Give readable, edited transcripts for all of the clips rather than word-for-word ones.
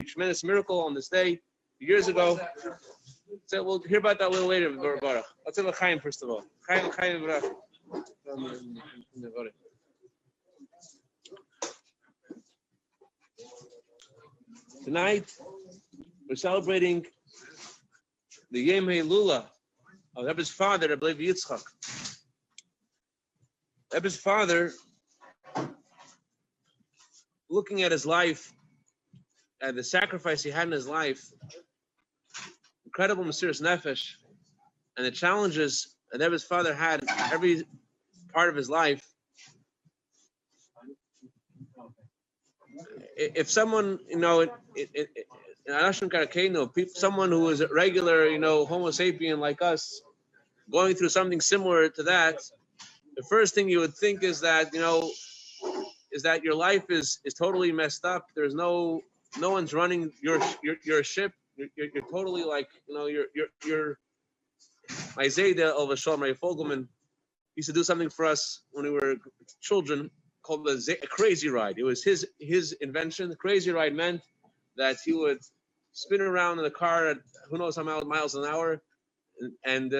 Tremendous miracle on this day years ago. So we'll hear about that a little later. Let's have a Chaim first of all. Chaim. Tonight we're celebrating the Yom Lula of Rebbe's father, Rabbi Yitzchak. Rebbe's father, looking at his life, at the sacrifice he had in his life, incredible Mesiras Nefesh, and the challenges that Rebbe's father had every part of his life. If someone, someone who is a regular, Homo sapien like us, going through something similar to that, the first thing you would think is that, is that your life is totally messed up. There's no one's running your ship. You're totally like, you're my Zayda of Shalom, Ray Fogelman used to do something for us when we were children called a crazy ride. It was his invention. The crazy ride meant that he would spin around in the car at who knows how many miles an hour and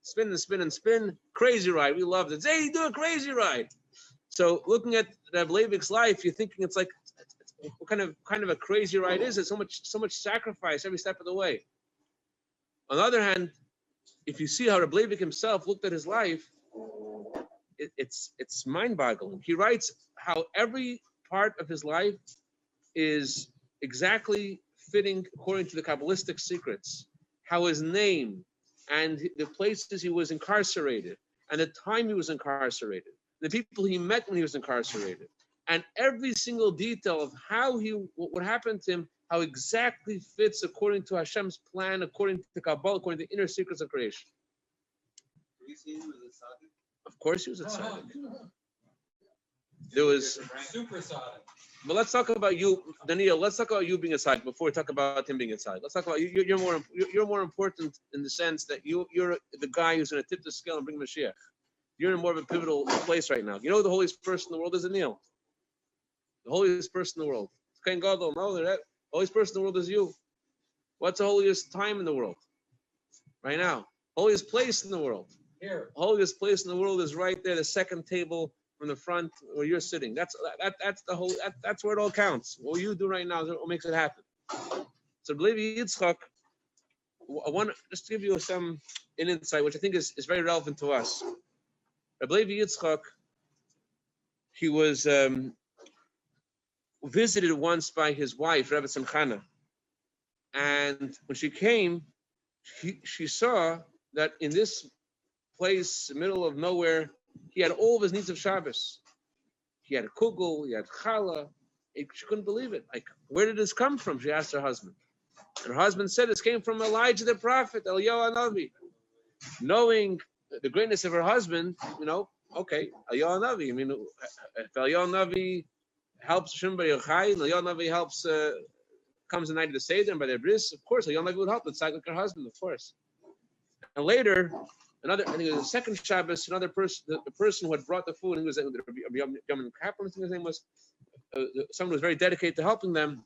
spin and spin and spin. Crazy ride. We loved it. Zay, do a crazy ride. So looking at Reb Leivik's life, you're thinking it's like, what kind of a crazy ride is it? So much sacrifice every step of the way. On the other hand, if you see how Reb Leivik himself looked at his life, it's mind-boggling. He writes how every part of his life is exactly fitting according to the Kabbalistic secrets. How his name and the places he was incarcerated and the time he was incarcerated, the people he met when he was incarcerated, and every single detail of what happened to him, how exactly fits according to Hashem's plan, according to Kabbalah, according to the inner secrets of creation. Do we see him as a tzaddik? Of course he was a tzaddik. There was super tzaddik. But let's talk about you, Daniel. Let's talk about you being a tzaddik before we talk about him being a tzaddik. Let's talk about you. You're more important in the sense that you're the guy who's going to tip the scale and bring Mashiach. You're in more of a pivotal place right now. You know who the holiest person in the world is, Daniel? The holiest person in the world. Kain Gadol, no, the holiest person in the world is you. What's the holiest time in the world? Right now. Holiest place in the world. Here. Holiest place in the world is right there, the second table from the front where you're sitting. That's where it all counts. What you do right now is what makes it happen. So Rabbi Yitzchak, I want to just give you an insight, which I think is very relevant to us. Rabbi Yitzchak, he was visited once by his wife, Rebbe Simchana. And when she came, she saw that in this place, middle of nowhere, he had all of his needs of Shabbos. He had a kugel, he had challah. She couldn't believe it. Like, where did this come from? She asked her husband. And her husband said, this came from Elijah the prophet, Eliyahu Navi. Knowing the greatness of her husband, okay, Eliyahu Navi. I mean, if Eliyahu Navi helps Shimon Bar Yochai, and Eliyahu Navi helps, comes the night of the Seder and by their bris, of course, Eliyahu Navi would help. It's like her husband, of course. And later, I think it was the second Shabbos, another person, the person who had brought the food, he was Rabbi Kaplan, I think his name was, someone who was very dedicated to helping them.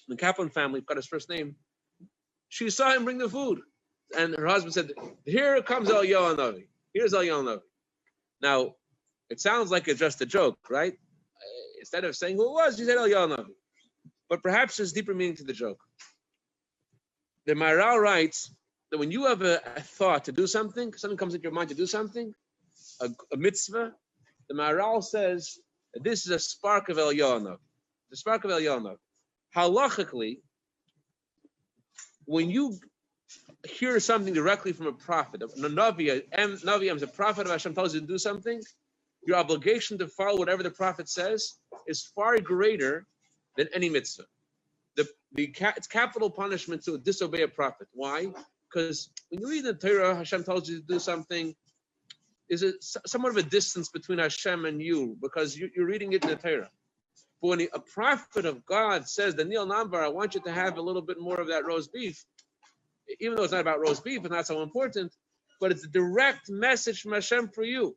the Kaplan family, got his first name. She saw him bring the food, and her husband said, "Here comes El Yohanavi. Here's El Yohanavi." Now, it sounds like it's just a joke, right? Instead of saying who it was, she said El Yohanavi. But perhaps there's deeper meaning to the joke. The Maharal writes that when you have a thought to do something comes into your mind to do something, a mitzvah, the Maharal says that this is a spark of El Yohanavi. The spark of El Yohanavi. Halachically, when you hear something directly from a prophet, a Navi is a prophet of Hashem, tells you to do something, your obligation to follow whatever the prophet says is far greater than any mitzvah. It's capital punishment to disobey a prophet. Why? Because when you read the Torah, Hashem tells you to do something, is it somewhat of a distance between Hashem and you, because you're reading it in the Torah. But when a prophet of God says, Daniel Nambar, I want you to have a little bit more of that roast beef, even though it's not about roast beef and not so important, but it's a direct message from Hashem for you.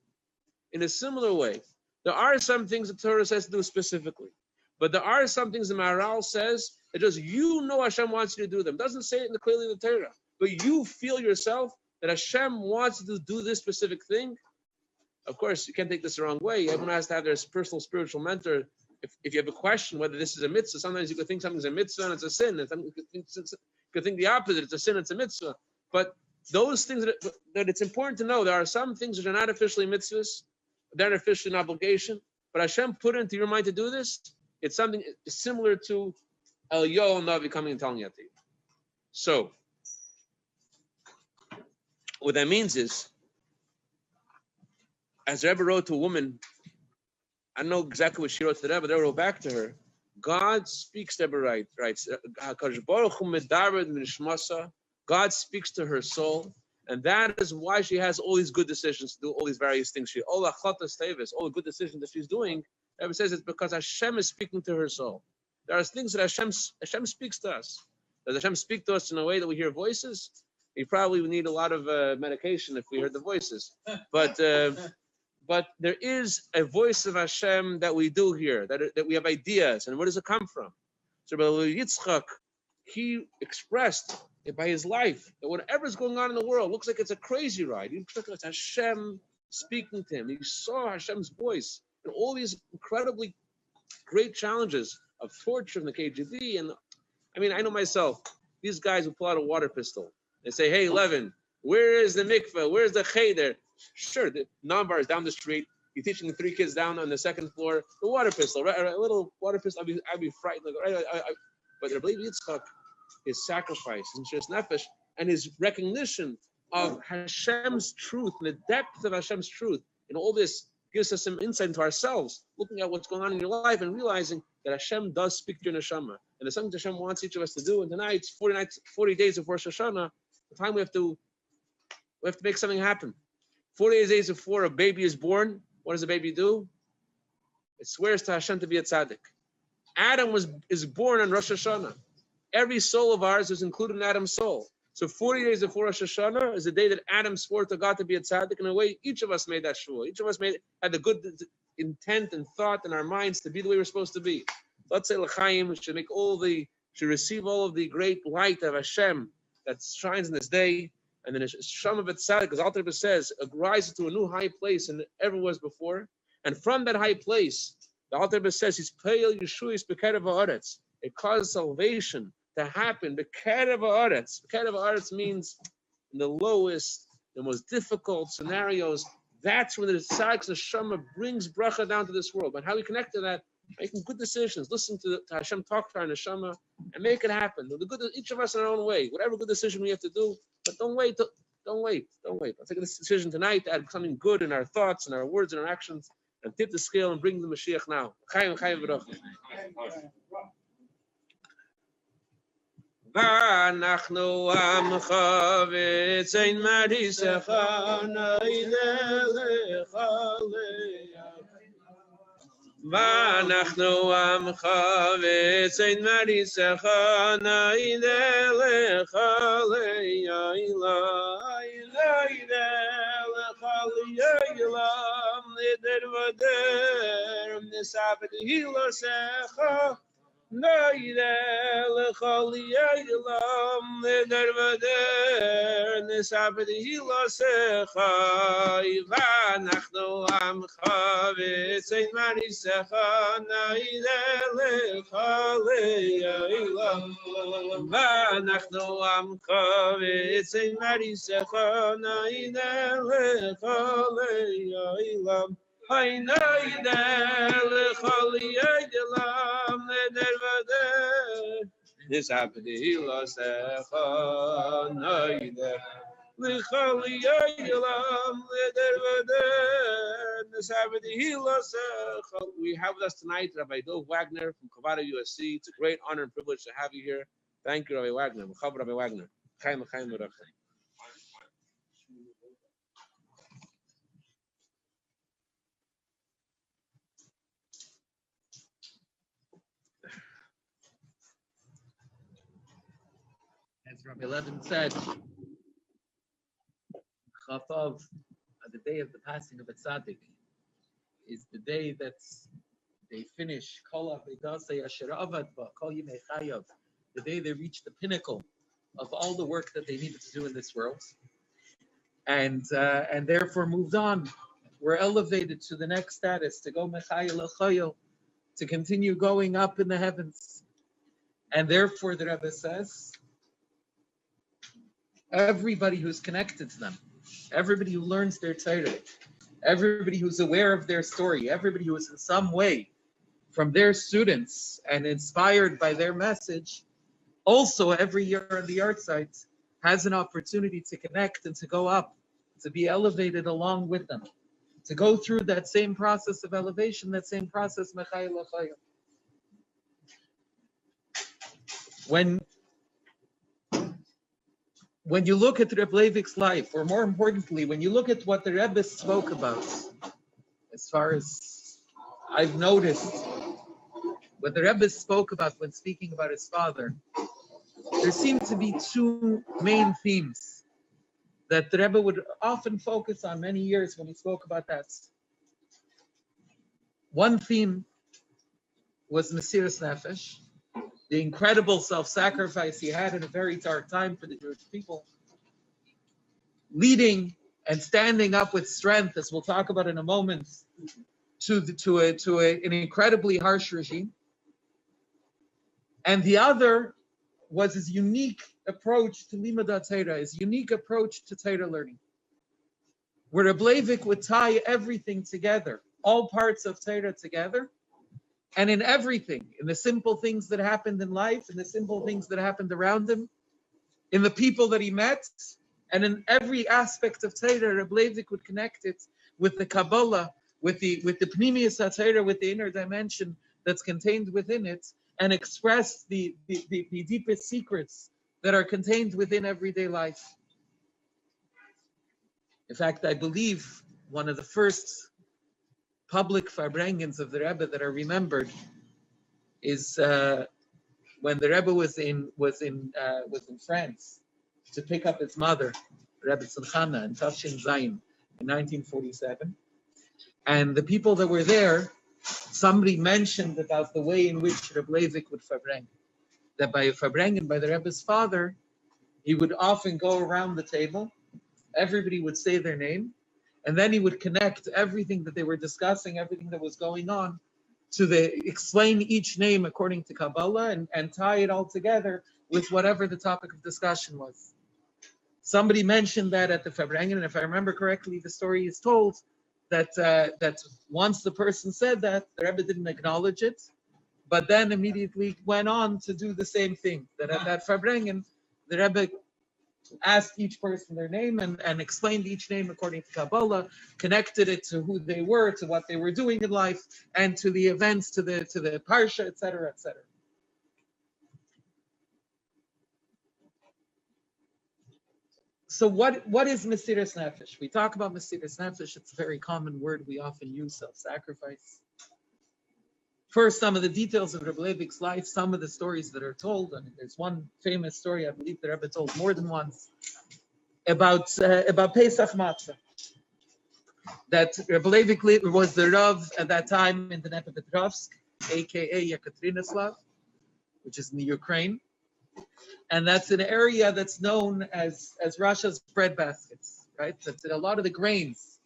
In a similar way, there are some things the Torah says to do specifically, but there are some things the Maharal says that just Hashem wants you to do them. It doesn't say it clearly in the Torah, but you feel yourself that Hashem wants you to do this specific thing. Of course, you can't take this the wrong way. Everyone has to have their personal spiritual mentor. If you have a question whether this is a mitzvah, sometimes you could think something's a mitzvah and it's a sin. And you could think the opposite, it's a sin, it's a mitzvah. But those things that it's important to know, there are some things which are not officially mitzvahs, they're not officially an obligation, but Hashem put into your mind to do this. It's something similar to El Yohanavi coming and telling you to you. So, what that means is, as the Rebbe wrote to a woman, I don't know exactly what she wrote to the Rebbe, but the Rebbe wrote back to her, God speaks to Rebbe writes, God speaks to her soul, and that is why she has all these good decisions to do all these various things. All the good decisions that she's doing, the Rebbe says it's because Hashem is speaking to her soul. There are things that Hashem speaks to us. Does Hashem speak to us in a way that we hear voices? We probably would need a lot of medication if we heard the voices. But there is a voice of Hashem that we do hear, that we have ideas. And where does it come from? So Rabbi Yitzchak, he expressed it by his life, that whatever's going on in the world looks like it's a crazy ride. He took it's Hashem speaking to him. He saw Hashem's voice and all these incredibly great challenges of torture in the KGB. And I mean, I know myself, these guys who pull out a water pistol and say, hey, Levin, where is the mikveh? Where's the cheder? Sure, the Nambar is down the street. You're teaching the 3 kids down on the 2nd floor. The water pistol, right? A little water pistol. I'd be frightened. But Rabbi Yitzchak, his sacrifice, his nefesh, and his recognition of Hashem's truth and the depth of Hashem's truth, and all this gives us some insight into ourselves, looking at what's going on in your life and realizing that Hashem does speak to your neshama. And there's something Hashem wants each of us to do. And tonight, 40 days before Rosh Hashanah, the time we have to make something happen. 40 days before a baby is born, what does the baby do? It swears to Hashem to be a tzaddik. Adam is born on Rosh Hashanah. Every soul of ours is included in Adam's soul. So 40 days before Rosh Hashanah is the day that Adam swore to God to be a tzaddik. In a way, each of us made that shua. Each of us had the good intent and thought in our minds to be the way we're supposed to be. Let's say l'chaim should receive all of the great light of Hashem that shines in this day. And then Hashem of tzaddik, because Alter Rebbe says, rises to a new high place than it ever was before. And from that high place, the Alter Rebbe says, he's payel Yeshuis b'kerev haaretz. It caused salvation to happen. B'kerev haaretz. B'kerev haaretz means in the lowest, the most difficult scenarios. That's when the tzaddik neshama brings bracha down to this world. But how we connect to that? Making good decisions, listen to Hashem talk to our neshama, and make it happen. Each of us in our own way. Whatever good decision we have to do, but don't wait. Let's take this decision tonight to add something good in our thoughts and our words and our actions, and tip the scale and bring the Mashiach now. Chayim v'rocha. V'anachnu amcha v'tzein marisecha na'ilelecha le'ach. V'anachnu amcha v'tzein marisecha na'ilelecha le'ach. Neder vader nisabed hilosecha Noire Lecholiyalam Nedervader Nisabedi Hilosecha Ivanachno Amchavet Saint Marisecha Noire Lecholiyalam Ivanachno Amchavet Saint Marisecha Noire Lecholiyalam I know that this happened to Hilos. We have with us tonight Rabbi Wagner from Chavada, USC. It's a great honor and privilege to have you here. Thank you, Rabbi Wagner. Rabbi Wagner. As Rabbi Levin said, Chof, the day of the passing of a tzaddik, is the day that they finish the day they reach the pinnacle of all the work that they needed to do in this world, and therefore moved on. We're elevated to the next status, to go mechayel l'chayel, to continue going up in the heavens, and therefore the Rebbe says, everybody who's connected to them, everybody who learns their torah, everybody who's aware of their story, everybody who is in some way from their students and inspired by their message, also every year on the art site has an opportunity to connect and to go up, to be elevated along with them, to go through that same process of elevation, that same process, mechayel l'chayel. When you look at Reb Leivik's life, or more importantly, when you look at what the Rebbe spoke about, as far as I've noticed, what the Rebbe spoke about when speaking about his father, there seemed to be two main themes that the Rebbe would often focus on many years when he spoke about that. One theme was Mesiras Nefesh, the incredible self-sacrifice he had in a very dark time for the Jewish people, leading and standing up with strength, as we'll talk about in a moment, to an incredibly harsh regime. And the other was his unique approach to Limud Torah, his unique approach to Torah learning, where Reb Leivik would tie everything together, all parts of Torah together, and in everything, in the simple things that happened in life, in the simple things that happened around him, in the people that he met, and in every aspect of Torah, Reb Leivik would connect it with the Kabbalah, with the Pnimius HaTorah, with the inner dimension that's contained within it, and express the deepest secrets that are contained within everyday life. In fact, I believe one of the first public Farbrengens of the Rebbe that are remembered is when the Rebbe was in France to pick up his mother, Rebbe Tzimchana, in Tafshin Zayin in 1947, and the people that were there, somebody mentioned about the way in which Reb Leivik would Farbreng, that by Farbrengen, by the Rebbe's father, he would often go around the table, everybody would say their name, and then he would connect everything that they were discussing, everything that was going on, explain each name according to Kabbalah and tie it all together with whatever the topic of discussion was. Somebody mentioned that at the Farbrengen, and if I remember correctly, the story is told that once the person said that, the Rebbe didn't acknowledge it, but then immediately went on to do the same thing. That at that Farbrengen, the Rebbe asked each person their name and explained each name according to Kabbalah, connected it to who they were, to what they were doing in life, and to the events, to the parsha, etc., etc. So what is Mesiras Nefesh? We talk about Mesiras Nefesh. It's a very common word we often use, self-sacrifice. First, some of the details of Reb Leivik's life, some of the stories that are told. I mean, there's one famous story I believe the Rebbe told more than once about Pesach Matzah. That Reb Leivik was the Rav at that time in the Dnepropetrovsk, aka Yekaterinoslav, which is in the Ukraine. And that's an area that's known as Russia's breadbaskets, right? That's a lot of the grains,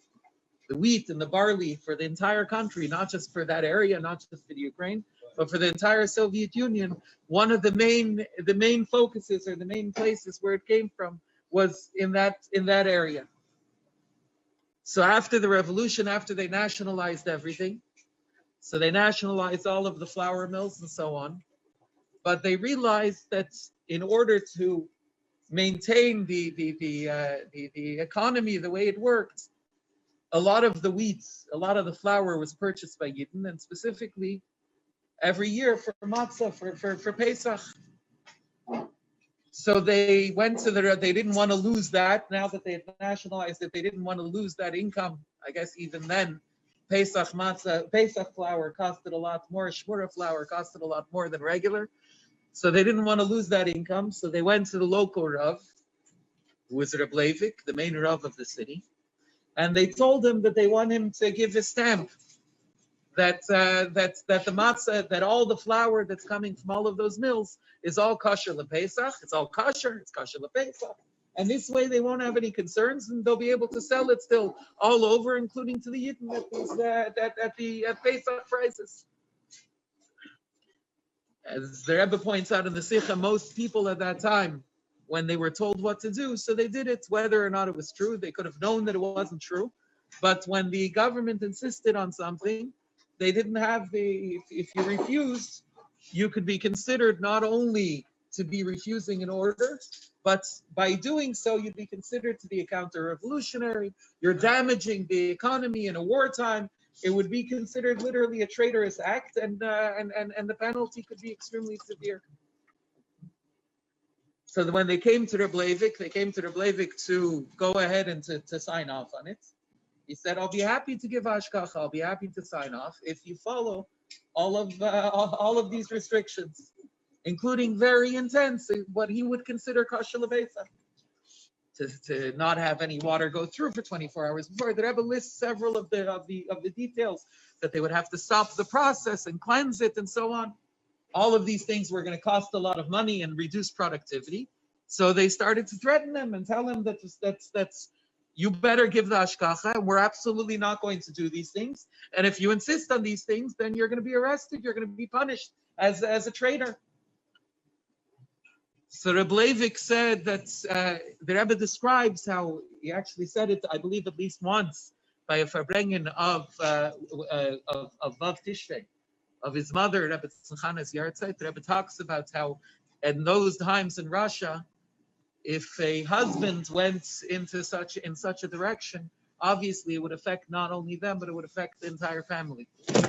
the wheat and the barley for the entire country, not just for that area, not just for the Ukraine, but for the entire Soviet Union. One of the main focuses or the main places where it came from was in that area. So after the revolution, after they nationalized everything, so they nationalized all of the flour mills and so on, but they realized that in order to maintain the economy the way it worked, a lot of the wheat, a lot of the flour was purchased by Yidden, and specifically every year for matzah, for Pesach. So they went to they didn't want to lose that. Now that they had nationalized it, they didn't want to lose that income. I guess even then, Pesach matzah, Pesach flour costed a lot more. Shmura flour costed a lot more than regular. So they didn't want to lose that income. So they went to the local Rav, who was Rabbi Levin, the main Rav of the city. And they told him that they want him to give a stamp that the matzah, that all the flour that's coming from all of those mills is all kosher lePesach. It's all kosher. It's kosher lePesach. And this way they won't have any concerns, and they'll be able to sell it still all over, including to the Yidden at Pesach prices. As the Rebbe points out in the Sikha, most people at that time, when they were told what to do, so they did it, whether or not it was true. They could have known that it wasn't true. But when the government insisted on something, they didn't have if you refused, you could be considered not only to be refusing an order, but by doing so, you'd be considered to be a counter-revolutionary. You're damaging the economy in a wartime. It would be considered literally a traitorous act, and the penalty could be extremely severe. So when they came to Rabbi Levin, to go ahead and to sign off on it. He said, "I'll be happy to give hashgacha. I'll be happy to sign off if you follow all of these restrictions, including very intense, what he would consider kosher lePesach, to not have any water go through for 24 hours before." The Rebbe lists several of the details, that they would have to stop the process and cleanse it and so on. All of these things were going to cost a lot of money and reduce productivity. So they started to threaten them and tell them that's you better give the hashgacha, and we're absolutely not going to do these things. And if you insist on these things, then you're going to be arrested. You're going to be punished as a traitor. So Rabbi Levin said that the Rebbe describes how he actually said it, I believe, at least once by a Farbrengen of Vav Tishrei, of his mother, Rebbe Tzachana's Yartzeit. The Rebbe talks about how in those times in Russia, if a husband went in such a direction, obviously it would affect not only them, but it would affect the entire family.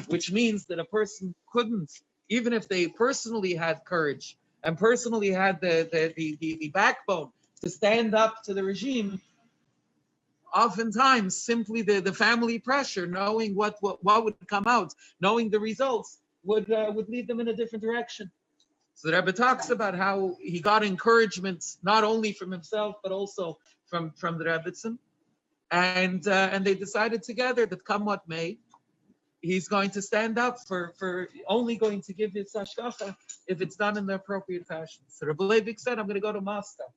Which means that a person couldn't, even if they personally had courage and personally had the backbone to stand up to the regime, oftentimes simply the family pressure, knowing what would come out, knowing the results, would lead them in a different direction. So the Rebbe talks about how he got encouragement not only from himself but also from the Rebbetzin, and they decided together that come what may, he's going to stand up for only going to give his hashgacha if it's done in the appropriate fashion. So Rabbi Levin said, "I'm going to go to Moscow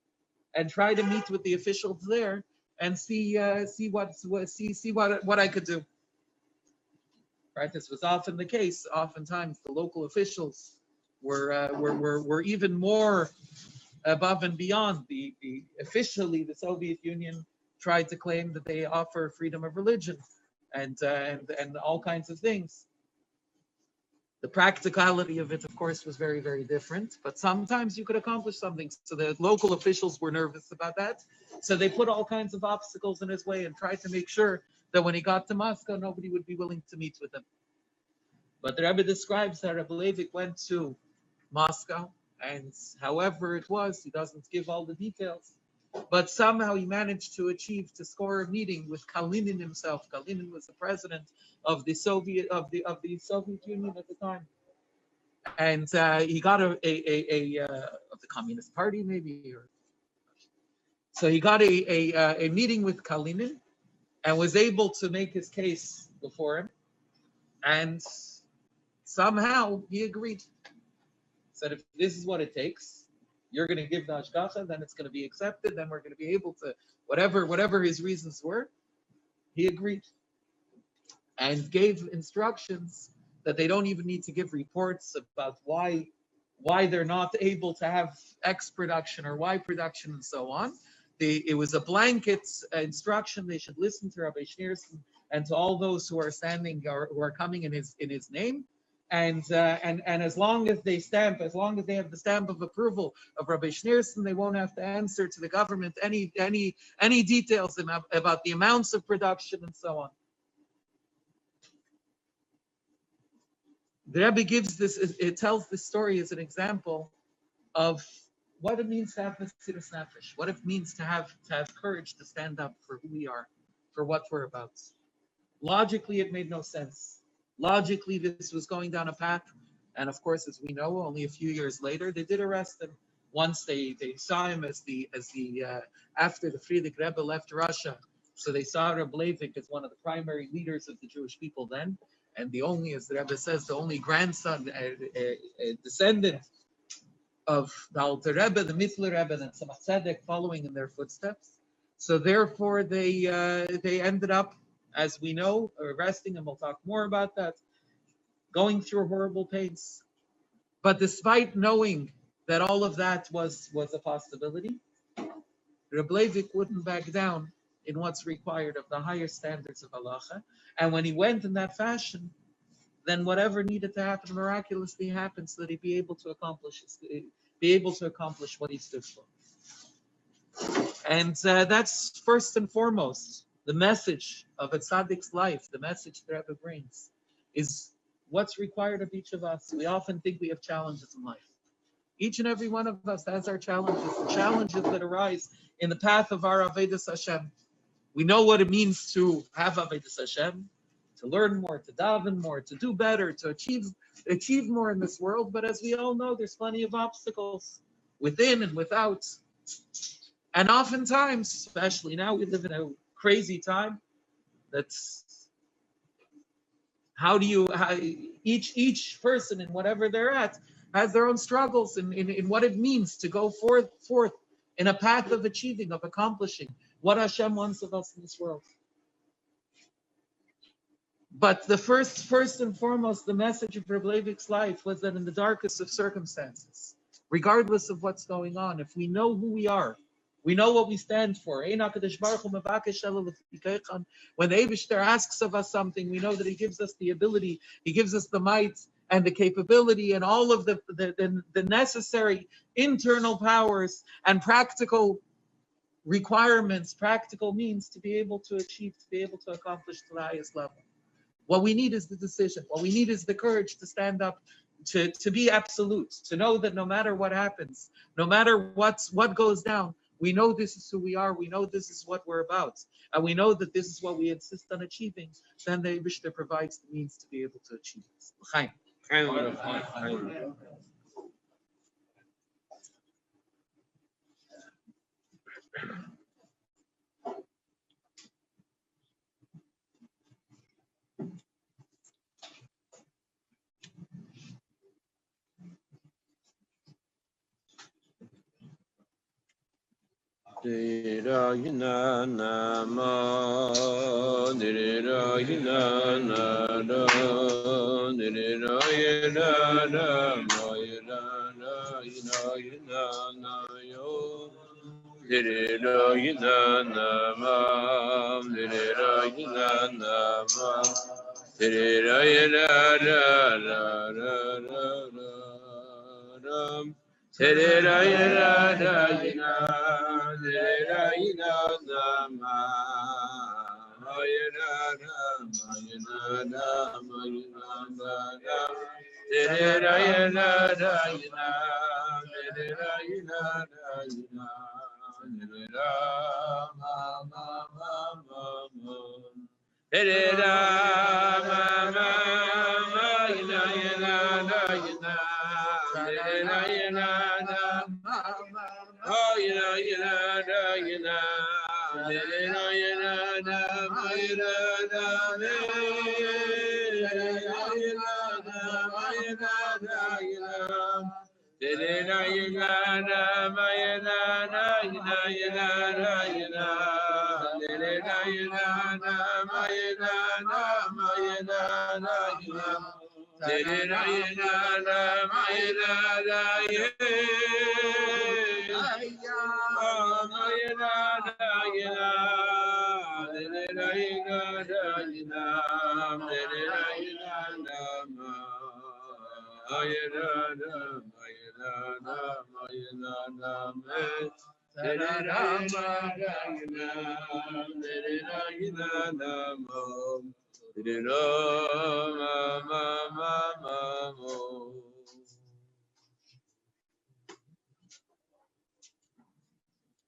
and try to meet with the officials there and see what I could do." Right, this was often the case. Oftentimes, the local officials were even more above and beyond. Officially, the Soviet Union tried to claim that they offer freedom of religion and all kinds of things. The practicality of it, of course, was very, very different. But sometimes you could accomplish something. So the local officials were nervous about that. So they put all kinds of obstacles in his way and tried to make sure that when he got to Moscow, nobody would be willing to meet with him. But the Rebbe describes how Rabbi Levin went to Moscow, and however it was, he doesn't give all the details, but somehow he managed to score a meeting with Kalinin himself. Kalinin was the president of the Soviet Union at the time, and he got of the Communist Party maybe, so he got a meeting with Kalinin and was able to make his case before him, and somehow he agreed. Said, if this is what it takes, you're going to give the hashgacha, then it's going to be accepted, then we're going to be able to, whatever his reasons were, he agreed. And gave instructions that they don't even need to give reports about why they're not able to have X production or Y production and so on. It was a blanket instruction. They should listen to Rabbi Schneerson and to all those who are standing or who are coming in his name. And as long as they have the stamp of approval of Rabbi Schneerson, they won't have to answer to the government any details about the amounts of production and so on. The Rebbe gives this, it tells this story as an example of what it means to have Mesiras Nefesh, what it means to have courage to stand up for who we are, for what we're about. Logically, it made no sense. Logically, this was going down a path, and of course, as we know, only a few years later, they did arrest him. Once they saw him after the Friedrich Rebbe left Russia, so they saw Reb Leivik as one of the primary leaders of the Jewish people then, and the only, as the Rebbe says, the only grandson, descendant of the Alter Rebbe, the Mitzler Rebbe, and Tzemach Tzedek following in their footsteps. So therefore, they ended up, as we know, arresting him. We'll talk more about that. Going through horrible pains. But despite knowing that all of that was a possibility, Reb Leivik wouldn't back down in what's required of the higher standards of halacha. And when he went in that fashion, then whatever needed to happen miraculously happened, so that he'd be able to accomplish what he stood for. And that's first and foremost the message of a tzaddik's life. The message the Rebbe brings is what's required of each of us. We often think we have challenges in life. Each and every one of us has our challenges, the challenges that arise in the path of our Avodas Hashem. We know what it means to have Avodas Hashem, to learn more, to daven more, to do better, to achieve more in this world. But as we all know, there's plenty of obstacles within and without. And oftentimes, especially now, we live in a crazy time. That's each person in whatever they're at has their own struggles in what it means to go forth in a path of achieving, of accomplishing what Hashem wants of us in this world. But the first and foremost, the message of Reb Leivik's life was that in the darkest of circumstances, regardless of what's going on, if we know who we are, we know what we stand for. When the Eibishter asks of us something, we know that he gives us the ability, he gives us the might and the capability and all of the necessary internal powers and practical requirements, practical means to be able to achieve, to be able to accomplish to the highest level. What we need is the decision. What we need is the courage to stand up, to be absolute, to know that no matter what happens, no matter what goes down, we know this is who we are. We know this is what we're about. And we know that this is what we insist on achieving. Then the Eibishter provides the means to be able to achieve this. L'chaim. Dira yina nama, dira yina nada, dira yina nama, yina na yo, dira yina nama, dira yina nama, dira yina ra. Terera yera da yina, terera yina nama, yera nama, yina nama, yina nama. Terera yera da yina, terera yina da yina, terera mama mama. Terera mama yina yina da yina. Oh,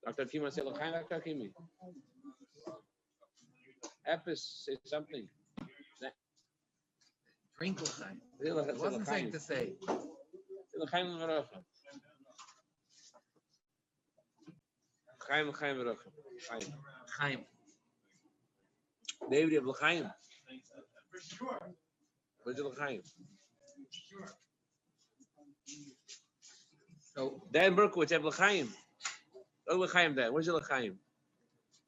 Dr. Kima, say l'chaim, Dr. Kimi. Epis, say something. Drink l'chaim. Say It wasn't safe to say. l'chaim v'rocha. Chaim v'rocha. Chaim. David, you have l'chaim. Where's your l'chaim? So Dan Berkowitz, you have l'chaim. Oh, l'chaim, Dan. Where's your l'chaim?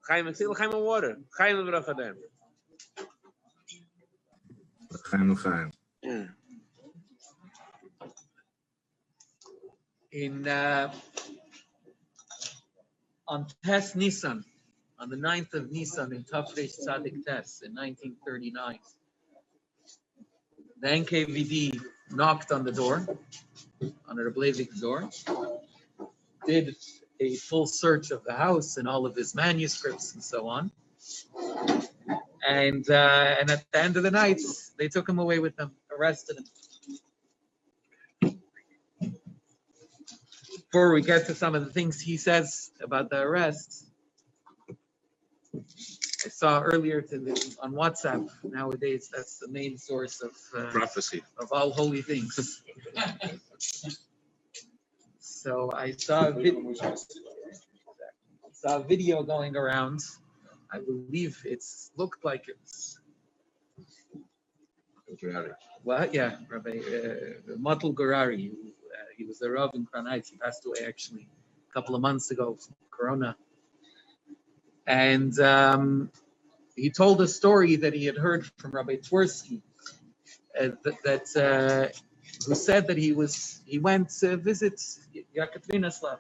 Chaim, say l'chaim of water. Chaim v'rocha, Dan. Chaim. in on Tes Nisan, on the 9th of Nisan in Tafresh Tzadik Tes in 1939, the NKVD knocked on the door, on Rabbi Leivik's door, did a full search of the house and all of his manuscripts and so on. And at the end of the night, they took him away with them, arrested him. Before we get to some of the things he says about the arrest, I saw earlier on WhatsApp, nowadays that's the main source of Prophecy. of all holy things. So I saw a video going around. I believe looked like it's what? Yeah, Rabbi Matul Gurari. He was the Rav in Crown Heights. He passed away actually a couple of months ago from Corona. And he told a story that he had heard from Rabbi Twersky, who said that he went to visit Yekaterinoslav,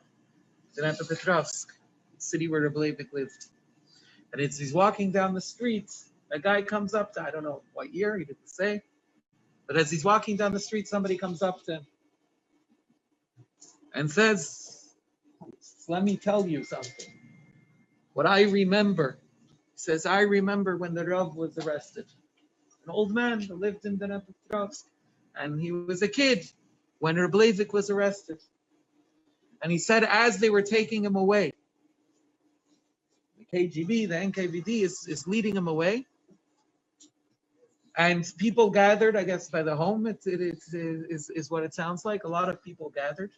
Dnepropetrovsk, the city where Rabbi Leibnik lived. And he's walking down the street, a guy comes up to, I don't know what year, he didn't say, but as he's walking down the street, somebody comes up to him and says, let me tell you something. What I remember, says, I remember when the Rav was arrested. An old man who lived in Dnepropetrovsk, and he was a kid when Rabbi Leivik was arrested. And he said, as they were taking him away, the KGB, the NKVD is leading him away. And people gathered, I guess, by the home, it is what it sounds like. A lot of people gathered.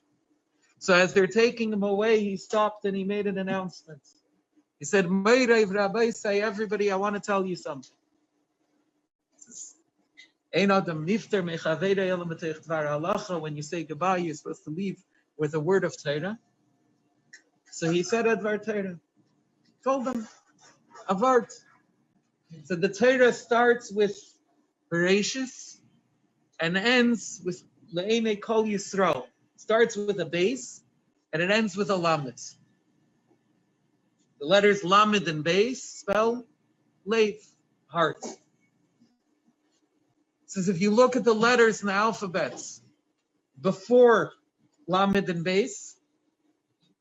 So as they're taking him away, he stopped and he made an announcement. He said, Rabbi, say, everybody, I want to tell you something. When you say goodbye, you're supposed to leave with a word of torah. So he said Advar Torah. Told them, Avart. So the Torah starts with Bereshis and ends with Le'enei Kol Yisrael. Starts with a base and it ends with a lamed. The letters lamed and base spell Lev, heart. It says if you look at the letters in the alphabets before lamed and base,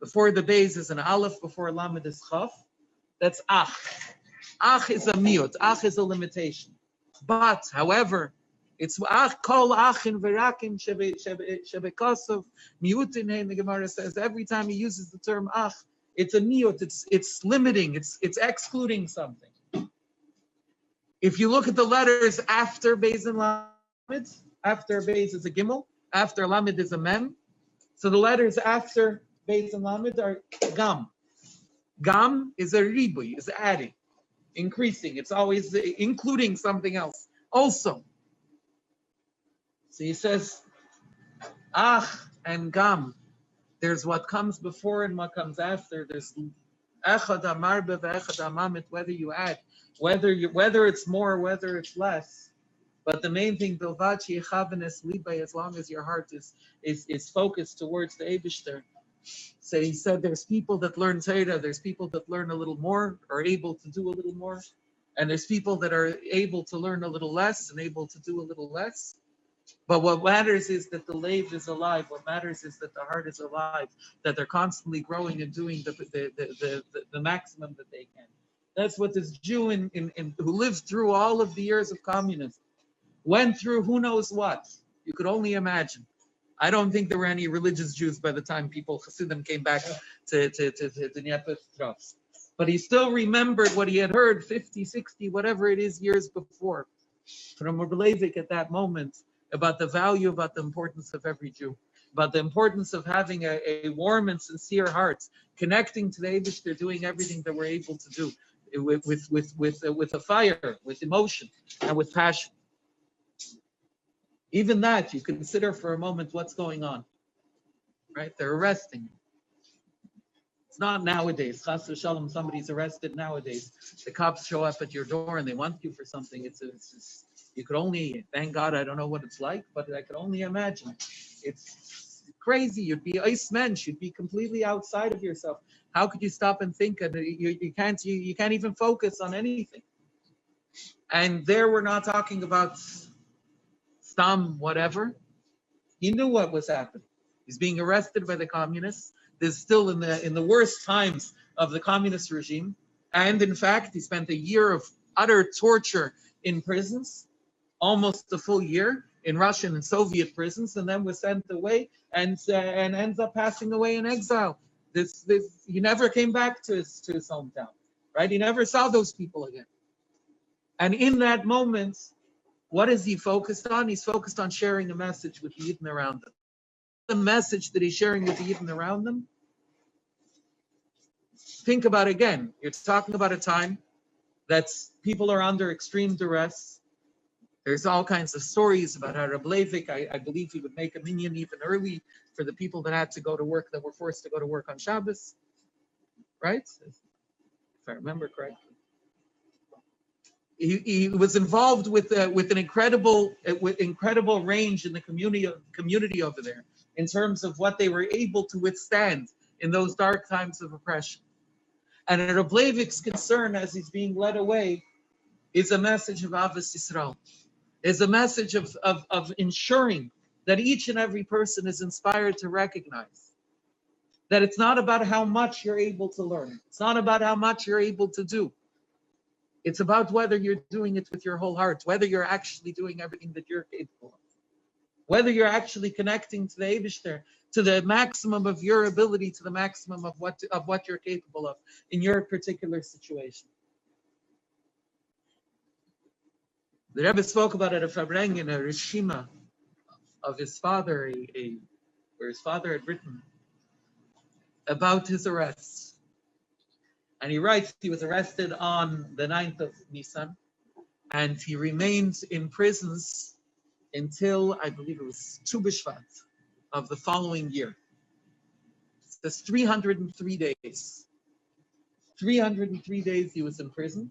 before the base is an aleph, before lamed is chof, that's ach. Ach is a miut, ach is a limitation. But, however, it's ach kol achin v'rakin shebekosov miutin hein. The Gemara says every time he uses the term ach, it's a miut. It's limiting. It's excluding something. If you look at the letters after beis and lamed, after beis is a gimel, after lamed is a mem. So the letters after beis and lamed are gam. Gam is a ribui, is adding, increasing. It's always including something else. Also. So he says, ach and Gam. There's what comes before and what comes after. There's Echad Amarbe ve'Echad Amamit, whether you add, whether it's more, whether it's less. But the main thing, Bilvachi Echavenes Libay, as long as your heart is focused towards the Eibishter. So he said there's people that learn Torah, there's people that learn a little more, are able to do a little more, and there's people that are able to learn a little less and able to do a little less. But what matters is that the lave is alive. What matters is that the heart is alive, that they're constantly growing and doing the maximum that they can. That's what this Jew who lived through all of the years of communism, went through who knows what. You could only imagine. I don't think there were any religious Jews by the time Chassidim came back to Dnieper. But he still remembered what he had heard 50, 60, whatever it is, years before from Rabbi Levin at that moment about the value, about the importance of every Jew, about the importance of having a warm and sincere heart, connecting to the Eibishter, doing everything that we're able to do with a fire, with emotion, and with passion. Even that, you consider for a moment what's going on, right? They're arresting. It's not nowadays. Chas v'shalom, somebody's arrested nowadays. The cops show up at your door and they want you for something. It's you could only, thank God, I don't know what it's like, but I could only imagine. It's crazy. You'd be ice mensch. You'd be completely outside of yourself. How could you stop and think? You can't even focus on anything. And there we're not talking about Stam, whatever. He knew what was happening. He's being arrested by the communists. There's still in the worst times of the communist regime. And in fact, he spent a year of utter torture in prisons, almost a full year in Russian and Soviet prisons, and then was sent away and ends up passing away in exile. He never came back to his hometown, right? He never saw those people again. And in that moment, what is he focused on? He's focused on sharing a message with the Yidden around him. The message that he's sharing with the Yidden around them. Think about it again. You're talking about a time that people are under extreme duress. There's all kinds of stories about how Rabbi Levin, I believe he would make a minyan even early for the people that had to go to work, that were forced to go to work on Shabbos, right? If I remember correctly. He was involved with an incredible range in the community over there in terms of what they were able to withstand in those dark times of oppression. And Rabbi Levin's concern as he's being led away is a message of Avos Yisrael, is a message of ensuring that each and every person is inspired to recognize that it's not about how much you're able to learn. It's not about how much you're able to do. It's about whether you're doing it with your whole heart, whether you're actually doing everything that you're capable of, whether you're actually connecting to the Eibishter, to the maximum of your ability, to the maximum of what you're capable of in your particular situation. The Rebbe spoke about it at Farbrengen, a rishima of his father, where his father had written about his arrests. And he writes he was arrested on the 9th of Nisan, and he remained in prisons until, I believe it was Tu B'Shvat of the following year. That's 303 days. 303 days he was in prison,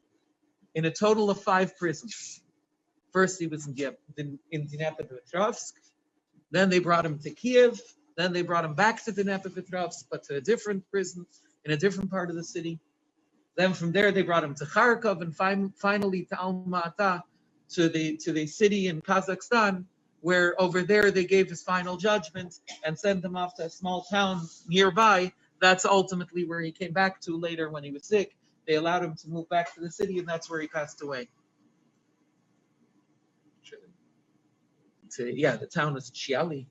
in a total of 5 prisons. First he was in Dnieper, then they brought him to Kiev, then they brought him back to Dnieper, but to a different prison in a different part of the city. Then from there they brought him to Kharkov, and finally to Alma-Ata, to the city in Kazakhstan, where over there they gave his final judgment and sent him off to a small town nearby. That's ultimately where he came back to later when he was sick. They allowed him to move back to the city, and that's where he passed away. The town is Chiali.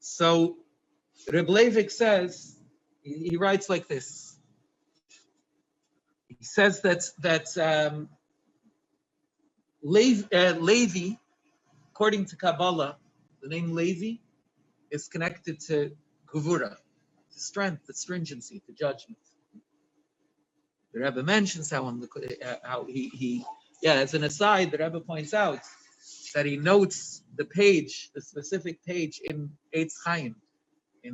So Reb Levik says, he writes like this. He says that Levi, according to Kabbalah, the name Levi is connected to Gevura, to strength, to stringency, to judgment. The Rebbe mentions how he as an aside, the Rebbe points out that he notes the specific page in Eitz Chaim,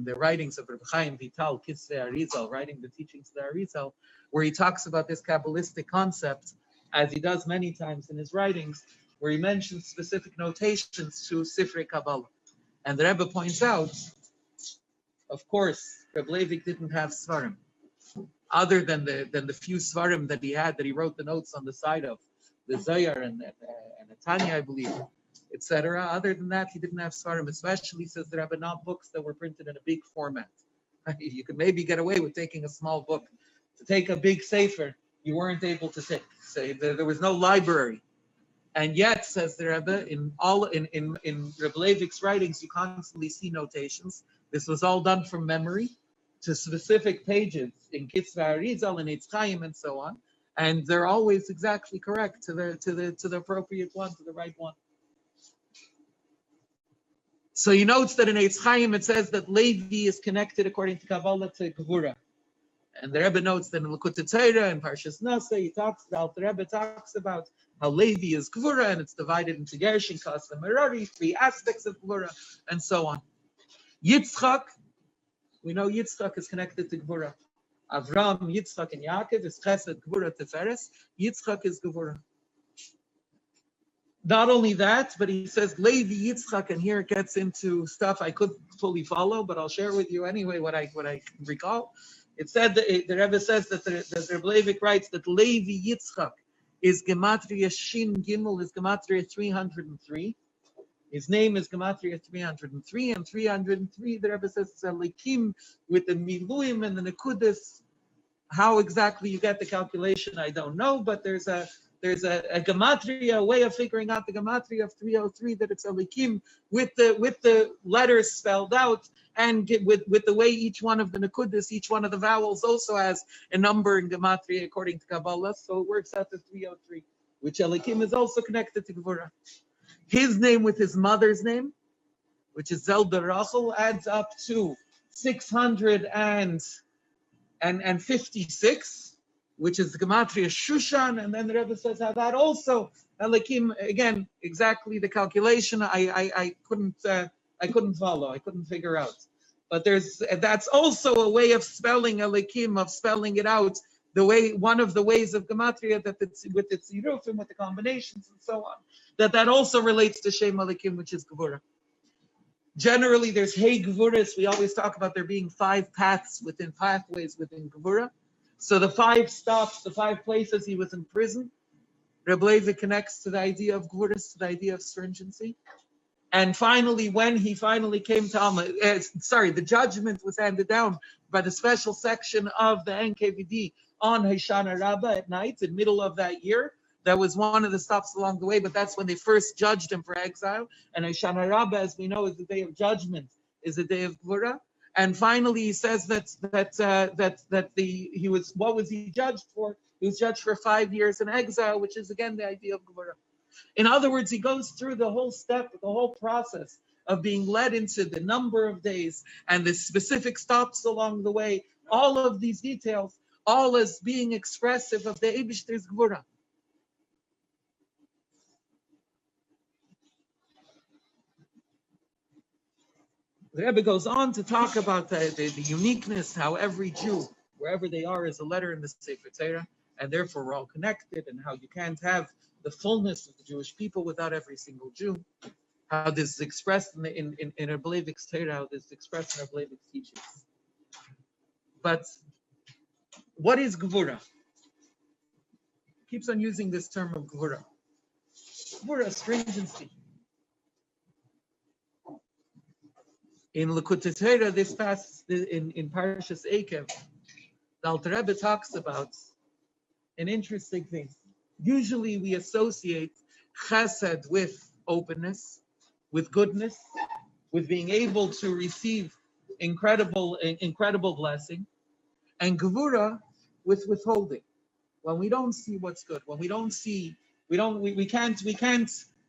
the writings of Reb Chaim Vital, Kisvei Arizal, writing the teachings of the Arizal, where he talks about this Kabbalistic concept, as he does many times in his writings, where he mentions specific notations to Sifrei Kabbalah. And the Rebbe points out, of course, Reb Leivik didn't have Svarim, other than the few Svarim that he had, that he wrote the notes on the side of, the Zohar and the Tanya, I believe, etc. Other than that, he didn't have Svarim, especially, says the Rebbe, not books that were printed in a big format. You could maybe get away with taking a small book. To take a big sefer, you weren't able to take. So there was no library. And yet, says the Rebbe, in Reb Leivik's writings, you constantly see notations. This was all done from memory to specific pages in Kisvei Arizal and Eitz Chaim and so on, and they're always exactly correct to the appropriate one, to the right one. So he notes that in Eitz Chaim it says that Levi is connected according to Kabbalah to Gevura. And the Rebbe notes that in Likutei Torah and Parshas Nasa, the Rebbe talks about how Levi is Gevura, and it's divided into Gershon, Kas, and Merari, 3 aspects of Gevura, and so on. Yitzchak, we know Yitzchak is connected to Gevura. Avram, Yitzchak, and Yaakov is Chesed, Gevura, Tiferes. Yitzchak is Gevura. Not only that, but he says Levi, Yitzchak, and here it gets into stuff I couldn't fully follow, but I'll share with you anyway what I recall. It said that the Rebbe says that the Rebbe Leivik writes that Levi Yitzchak is Gematria Shin Gimel is Gematria 303. His name is Gematria 303, and 303 the Rebbe says is a Lekim with the Miluim and the Nekudas. How exactly you get the calculation, I don't know, but there's a gematria, a way of figuring out the gematria of 303, that it's a likim with the letters spelled out, and with the way each one of the nekudas, each one of the vowels also has a number in gematria according to Kabbalah, so it works out to 303, which elikim is also connected to Gevura. His name with his mother's name, which is Zelle Rachel, adds up to 656, which is the gematria Shushan, and then the Rebbe says how that also elikim, again, exactly the calculation I couldn't follow, I couldn't figure out. But that's also a way of spelling elikim, of spelling it out, the way, one of the ways of gematria, that it's with its yirufim, with the combinations and so on, that also relates to Shem elikim, which is Gevura. Generally, there's Hey Gevuras. We always talk about there being 5 pathways within Gevura. So the 5 stops, the 5 places he was in prison, Rebbe Leivik connects to the idea of Gevuras, to the idea of stringency. And finally, when he finally came to the judgment was handed down by the special section of the NKVD on Hoshana Rabbah at night, in the middle of that year. That was one of the stops along the way, but that's when they first judged him for exile. And Hoshana Rabbah, as we know, is the day of judgment, is the day of Gevura. And finally, he says what was he judged for? He was judged for 5 years in exile, which is again the idea of Gevura. In other words, he goes through the whole process of being led into the number of days and the specific stops along the way. All of these details, all as being expressive of the Eibishter's Gevura. The Rebbe goes on to talk about the uniqueness, how every Jew, wherever they are, is a letter in the Sefer Torah, and therefore we're all connected, and how you can't have the fullness of the Jewish people without every single Jew. How this is expressed in Rebbe Leivik's Torah, how this is expressed in Rebbe Leivik's teachings. But what is Gevura? He keeps on using this term of Gevura. Gevura, stringency. In Likutei Torah, this past in Parshas Eikev, the Alter Rebbe talks about an interesting thing. Usually, we associate chesed with openness, with goodness, with being able to receive incredible blessing, and Gevura with withholding. When we don't see what's good, when we can't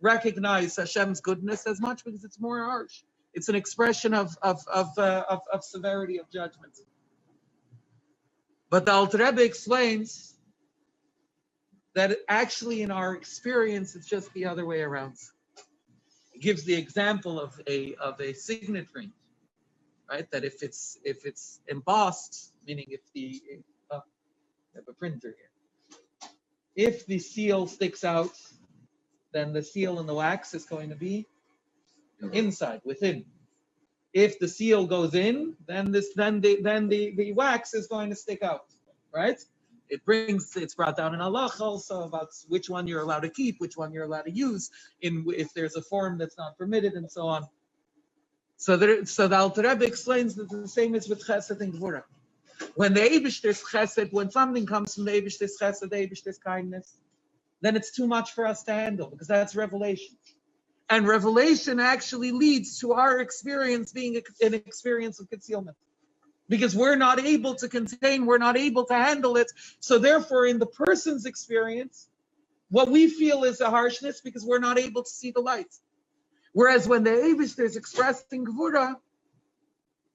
recognize Hashem's goodness as much because it's more harsh. It's an expression of severity of judgment. But the Alter Rebbe explains that actually in our experience, it's just the other way around. He gives the example of a signet ring. right? That if it's embossed, meaning if I have a printer here. If the seal sticks out, then the seal and the wax is going to be inside, within. If the seal goes in, then the wax is going to stick out, right? It's brought down in halacha also about which one you're allowed to keep, which one you're allowed to use, if there's a form that's not permitted, and so on. So the Alter Rebbe explains that the same is with chesed and gvura. When the Eibishter's chesed, when something comes from the Eibishter's chesed, the Eibishter's kindness, then it's too much for us to handle, because that's revelation. And revelation actually leads to our experience being an experience of concealment. Because we're not able to contain, we're not able to handle it. So therefore, in the person's experience, what we feel is a harshness because we're not able to see the light. Whereas when the Eibishter is expressed in Gvura,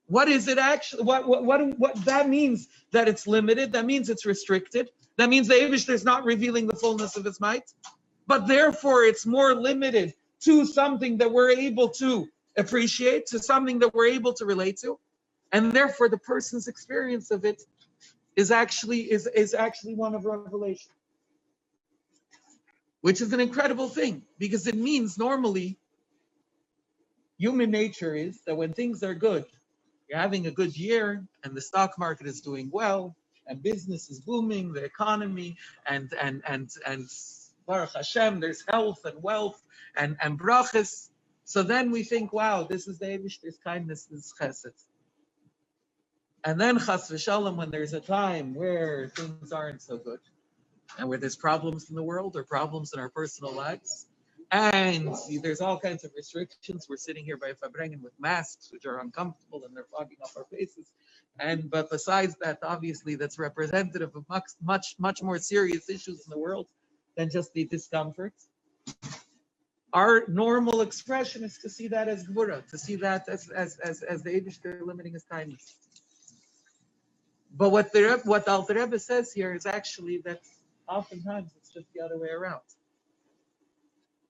what is it actually? What that means that it's limited, that means it's restricted, that means the Eibishter is not revealing the fullness of his might, but therefore it's more limited to something that we're able to appreciate, to something that we're able to relate to. And therefore, the person's experience of it is actually one of revelation, which is an incredible thing, because it means normally human nature is that when things are good, you're having a good year, and the stock market is doing well, and business is booming, the economy, and Baruch Hashem, there's health and wealth and brachas. So then we think, wow, this is the Eibishter's kindness, this is chesed. And then chas v'shalom, when there's a time where things aren't so good, and where there's problems in the world or problems in our personal lives, and there's all kinds of restrictions. We're sitting here by Farbrengen with masks, which are uncomfortable and they're fogging up our faces. But besides that, obviously, that's representative of much more serious issues in the world than just the discomfort. Our normal expression is to see that as gvura, to see that as the Eibishter limiting his kindness. But what the Alter Rebbe says here is actually that oftentimes it's just the other way around.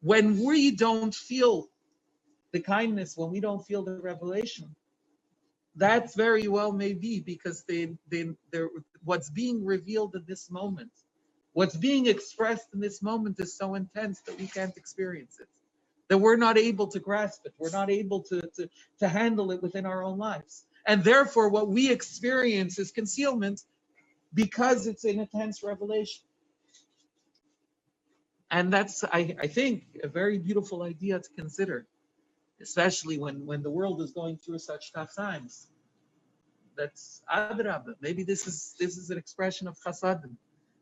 When we don't feel the kindness, when we don't feel the revelation, that very well may be because what's being revealed in this moment, what's being expressed in this moment is so intense that we can't experience it, that we're not able to grasp it, we're not able to handle it within our own lives. And therefore, what we experience is concealment because it's an intense revelation. And that's, I think, a very beautiful idea to consider, especially when the world is going through such tough times. That's adrabah. Maybe this is an expression of chasadim.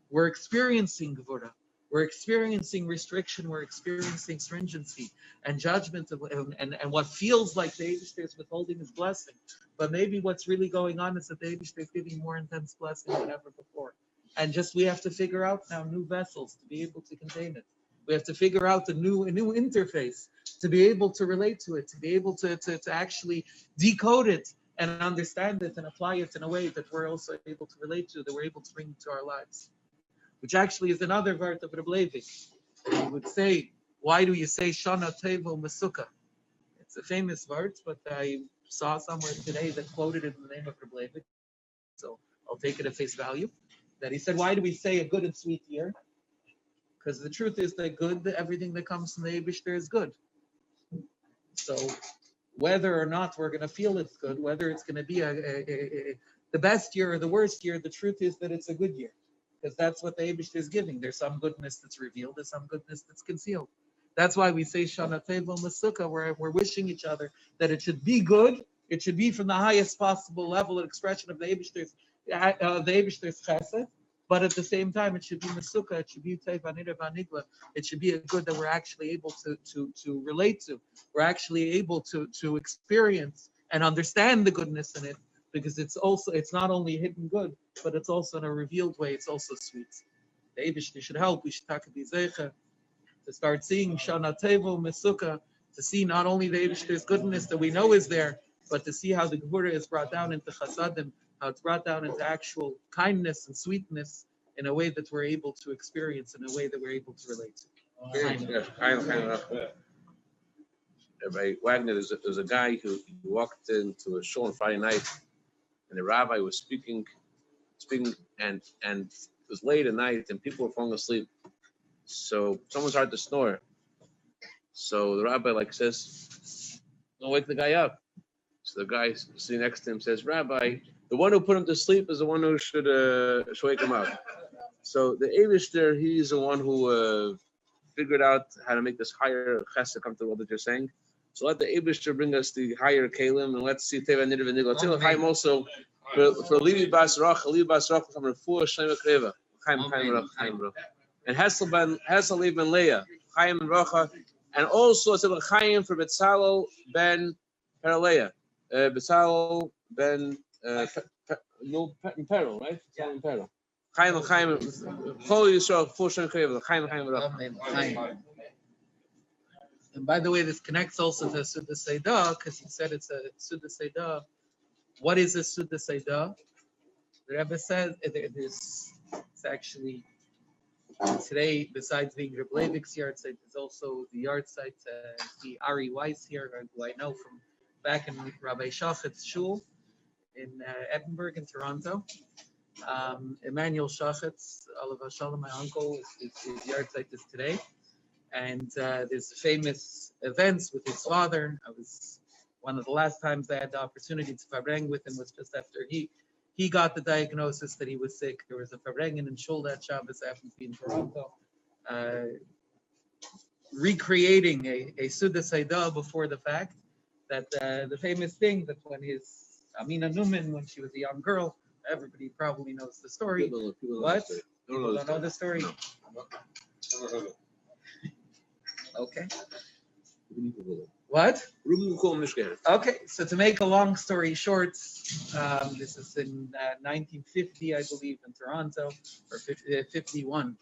We're experiencing gvura. We're experiencing restriction. We're experiencing stringency and judgment, and what feels like the Eibishter is withholding his blessing. But maybe what's really going on is that the Eibishter is giving more intense blessing than ever before. And just we have to figure out now new vessels to be able to contain it. We have to figure out a new interface to be able to relate to it, to be able to actually decode it and understand it and apply it in a way that we're also able to relate to, that we're able to bring to our lives. Which actually is another word of Rabbi Levin. He would say, why do you say Shana Tevo Masuka? It's a famous word, but I saw somewhere today that quoted it in the name of Rabbi Levin. So I'll take it at face value. That he said, why do we say a good and sweet year? Because the truth is that everything that comes from the Eibishter is good. So whether or not we're going to feel it's good, whether it's going to be the best year or the worst year, the truth is that it's a good year. Because that's what the Eibishter is giving. There's some goodness that's revealed, there's some goodness that's concealed. That's why we say Shana Tevo Masuka, where we're wishing each other that it should be good, it should be from the highest possible level and expression of the Eibishter's chesed, but at the same time it should be Masuka, it should be Teivanira Vanigla, it should be a good that we're actually able to relate to, we're actually able to experience and understand the goodness in it. Because it's not only hidden good, but it's also in a revealed way, it's also sweet. The Eibishter should help, we should talk to Zeicha, to start seeing Shana Tevo Mesuka, to see not only the Eibishter's goodness that we know is there, but to see how the Gevura is brought down into chasadim, how it's brought down into actual kindness and sweetness in a way that we're able to experience, in a way that we're able to relate to. Rabbi Wagner, there's a guy who walked into a shul on Friday night, and the rabbi was speaking, and it was late at night, and people were falling asleep. So someone started to snore. So the rabbi says, "Don't wake the guy up." So the guy sitting next to him says, "Rabbi, the one who put him to sleep is the one who should wake him up." So the Eivishter, he's the one who figured out how to make this higher chesed come to what that you're saying. So let the Eibishter bring us the higher kalim, and let's see Teva Nidav and Nigla. Chaim also for Levi Bas Rach from Refuah Shlema Kreva. Chaim and Hessel ben Leah, Chaim and Rocha, and also it's a Chaim for Bezalel ben Peraleah, Bezalel ben Peril, right? Bezalel Peril. Chaim, Chol Yisrael, Full Shem Kreva, Chaim Rocha. And by the way, this connects also to Suda Seidah, because he said it's a Suda Seidah. What is a Suda Seidah? The Rebbe says it's actually today, besides being Reb Leivik's yard site, there's also the yard site, the Ari Weiss here, who I know from back in Rabbi Shachet's shul in Edinburgh in Toronto. Emmanuel Shachet's, Olav Shalom, my uncle, his yard site is today. And there's famous events with his father. I was one of the last times I had the opportunity to Farbrengen with him was just after he got the diagnosis that he was sick. There was a Farbrengen in Shul that Shabbos, happened to be in Toronto, recreating a Suda Seidah before the fact. That the famous thing that when his Amina Newman, when she was a young girl, everybody probably knows the story. People don't know the story. No. Okay. What? Okay, so to make a long story short, this is in 1950, I believe, in Toronto, or 51,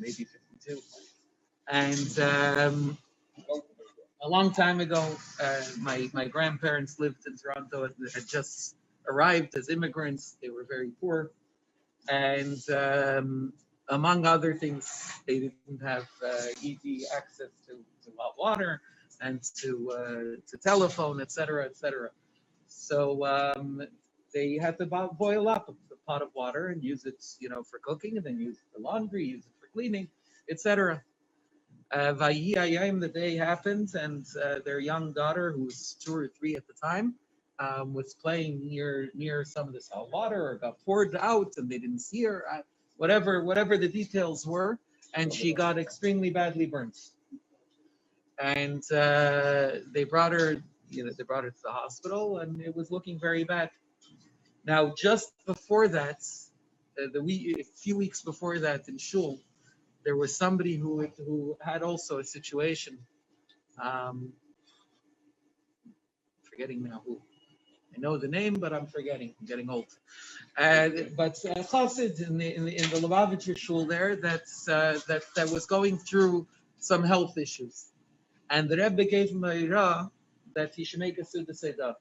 maybe 52. And a long time ago, my grandparents lived in Toronto and had just arrived as immigrants. They were very poor. And among other things, they didn't have easy access to hot water and to telephone, etc., etc. So they had to boil up a pot of water and use it, for cooking, and then use it for laundry, use it for cleaning, etc. The day happened, and their young daughter, who was 2 or 3 at the time, was playing near some of this hot water, or got poured out, and they didn't see her. Whatever the details were, and she got extremely badly burnt. And they brought her to the hospital, and it was looking very bad. Now, just before that, a few weeks before that in Shul, there was somebody who had also a situation. Forgetting now who. I know the name, but I'm forgetting. I'm getting old. But chassid in the Lubavitcher shul there that was going through some health issues, and the Rebbe gave him a ira that he should make a Suda Seidah,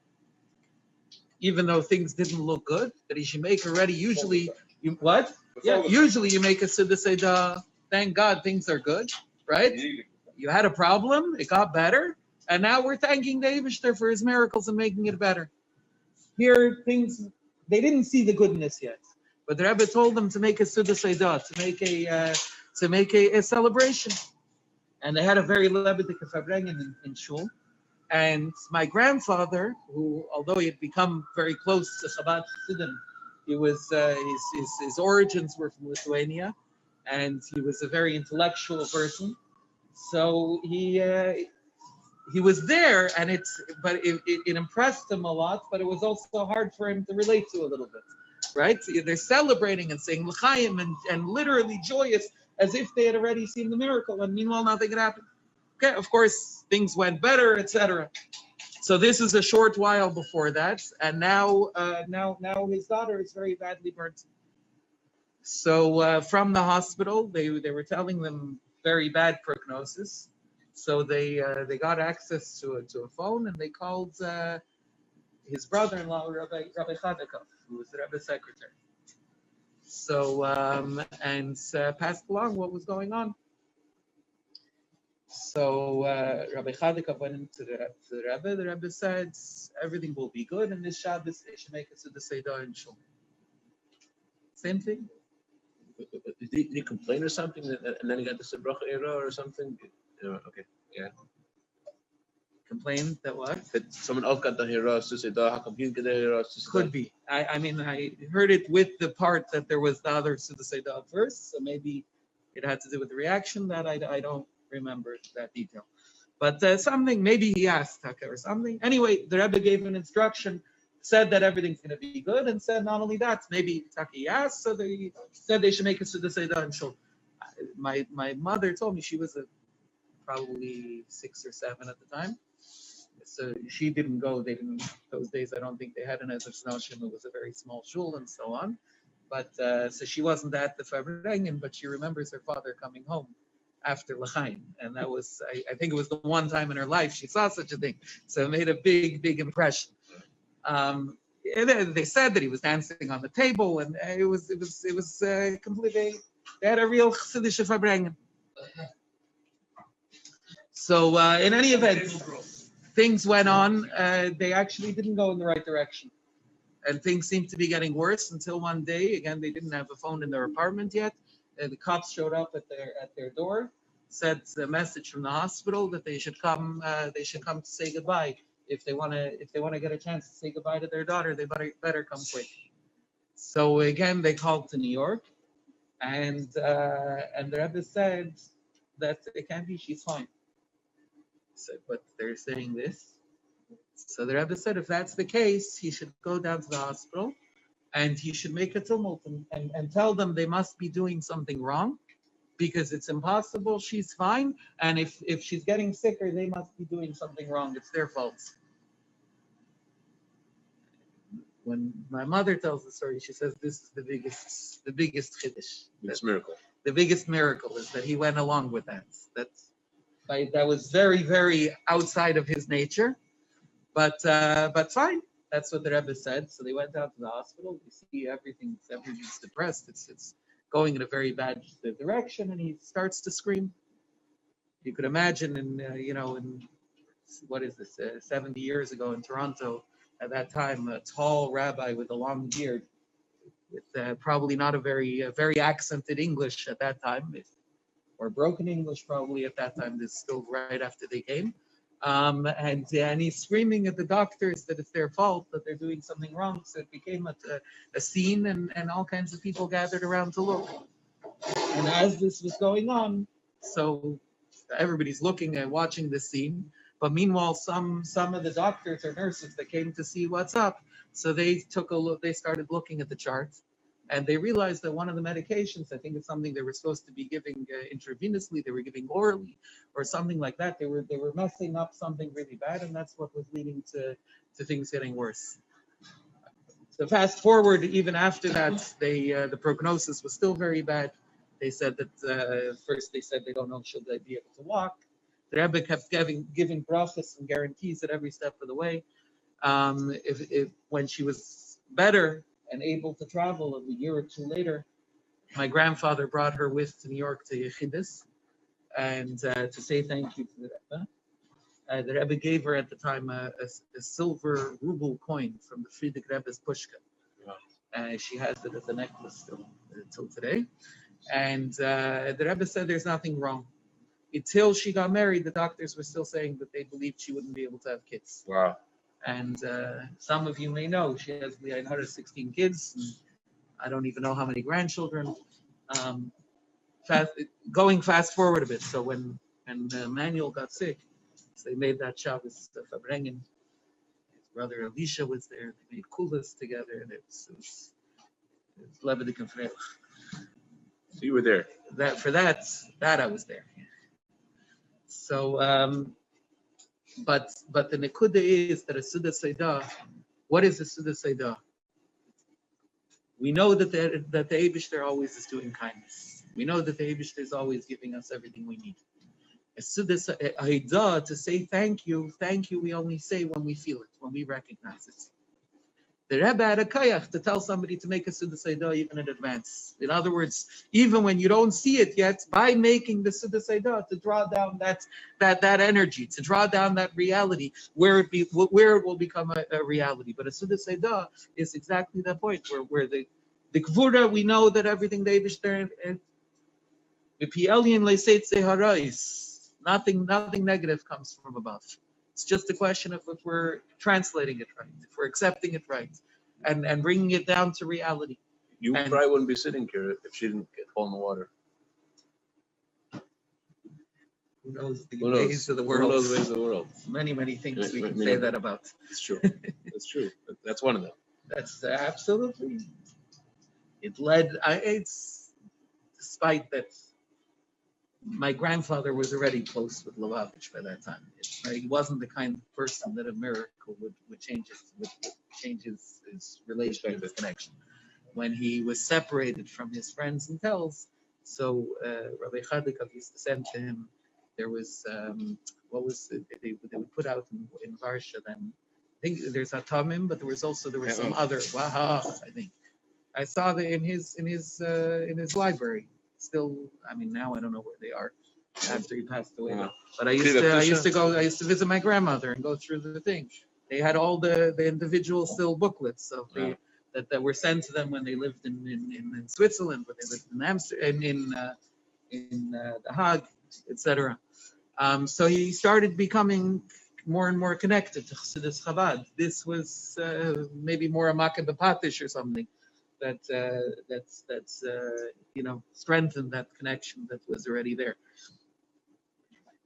even though things didn't look good. That he should make already. Usually, usually you make a Suda Seidah. Thank God things are good, right? You had a problem, it got better, and now we're thanking the Eivishter for his miracles and making it better. Here, they didn't see the goodness yet, but the Rebbe told them to make a Suda Seidah, to make a celebration. And they had a very lebedik Farbrengen in Shul. And my grandfather, who, although he had become very close to Chabad Chassidim, he was his origins were from Lithuania, and he was a very intellectual person. So he was there, and it impressed him a lot, but it was also hard for him to relate to a little bit, right? So they're celebrating and saying l'chaim and literally joyous as if they had already seen the miracle, and meanwhile nothing had happened. Okay, of course things went better, etc. So this is a short while before that, and now his daughter is very badly burnt. So from the hospital, they were telling them very bad prognosis. So they got access to a phone, and they called his brother-in-law, Rabbi Chadakov, who was the Rebbe's secretary. So and passed along what was going on. So Rabbi Chadika went into the Rebbe. The Rebbe said everything will be good, and this Shabbos they should make it to the Seder and Shul. Same thing. Did he complain or something, and then he got the Bracha era or something? Okay, yeah. Complained that what? That someone else got the hera to say, how come he get the hera? Could be. I mean, I heard it with the part that there was the other Suda Seder first, so maybe it had to do with the reaction. That I don't remember that detail. But something, maybe he asked Taka or something. Anyway, the Rebbe gave an instruction, said that everything's going to be good, and said not only that, maybe Taka he asked, so they said they should make it Suda Seder and Shul. My mother told me she was probably 6 or 7 at the time. So she didn't go. They didn't. Those days, I don't think they had an Ezer Snoshim. It was a very small shul and so on. But so she wasn't at the Farbrengen, but she remembers her father coming home after L'chaim, and that was, I think it was the one time in her life she saw such a thing. So it made a big impression. And they said that he was dancing on the table, and it was completely. They had a real chassidus Farbrengen. So in any event, things went on. They actually didn't go in the right direction, and things seemed to be getting worse until one day. Again, they didn't have a phone in their apartment yet. The cops showed up at their door, said a message from the hospital that they should come. They should come to say goodbye. If they want to get a chance to say goodbye to their daughter, they better come quick. So again, they called to New York, and the Rebbe said that it can't be. She's fine. So, but they're saying this. So the Rebbe said if that's the case, he should go down to the hospital and he should make a tumult and tell them they must be doing something wrong because it's impossible. She's fine. And if she's getting sicker, they must be doing something wrong. It's their fault. When my mother tells the story, she says this is the biggest chiddush. Biggest miracle. The biggest miracle is that he went along with that. That was very, very outside of his nature, but fine. That's what the Rebbe said. So they went out to the hospital. You see everything's depressed. It's going in a very bad direction, and he starts to scream. You could imagine, in what is this? 70 years ago in Toronto, at that time, a tall rabbi with a long beard, with probably not a very accented English at that time. Or broken English probably at that time. This is still right after they came, and he's screaming at the doctors that it's their fault, that they're doing something wrong. So it became a scene, and all kinds of people gathered around to look. And as this was going on, so everybody's looking and watching this scene. But meanwhile, some of the doctors or nurses that came to see what's up, so they took a look. They started looking at the charts. And they realized that one of the medications, I think it's something they were supposed to be giving intravenously, they were giving orally or something like that. They were messing up something really bad, and that's what was leading to things getting worse. So fast forward, even after that, the prognosis was still very bad. They said that first they said they don't know should they be able to walk. The Rebbe kept giving brachas and guarantees at every step of the way. If when she was better and able to travel, a year or two later, my grandfather brought her to New York to Yechidus, and to say thank you to the Rebbe. The Rebbe gave her at the time a silver ruble coin from the Friedrich Rebbe's Pushka. She has it as a necklace still till today. And the Rebbe said there's nothing wrong. Until she got married, the doctors were still saying that they believed she wouldn't be able to have kids. Wow. And some of you may know she has 16 kids. And I don't even know how many grandchildren. Going fast forward a bit. So when Manuel got sick, so they made that shabbos Farbrengen. His brother Elisha was there. They made kulas together, and it was Lebedik and Freilich. So you were there. That I was there. So. But the nekuda is that a Suda Seidah, what is a Suda Seidah? We know that the Eibishter always is doing kindness. We know that the Eibishter is always giving us everything we need. A Suda Seidah, to say thank you, we only say when we feel it, when we recognize it. The Rebbe had a kayach to tell somebody to make a Suda Seidah even in advance. In other words, even when you don't see it yet, by making the Suda Seidah to draw down that energy, to draw down that reality, where it will become a reality. But a Suda Seidah is exactly that point where the Gvura, we know that everything they there and nothing negative comes from above. It's just a question of if we're translating it right, if we're accepting it right, and bringing it down to reality. You probably wouldn't be sitting here if she didn't fall in the water. Who knows the ways of the world? Who knows the ways of the world? Many things we can say that about. It's true. It's true. That's one of them. That's absolutely. It led. It's despite that. My grandfather was already close with Lubavitch by that time. He wasn't the kind of person that a miracle would change his relationship, his connection. When he was separated from his friends and tells, so Rabbi Chadikov used to send to him. There was they would put out in Varsha then. I think there's Atomim, but there was some other I think. I saw that in his library. Still, I mean, now I don't know where they are after he passed away. Wow. But I used to visit my grandmother and go through the thing. They had all the individual still booklets of that were sent to them when they lived in Switzerland, when they lived in Amsterdam, in The Hague, etc. So he started becoming more and more connected to chassidus Chabad. This was maybe more a Makkah B'Patish or something. That's strengthened that connection that was already there.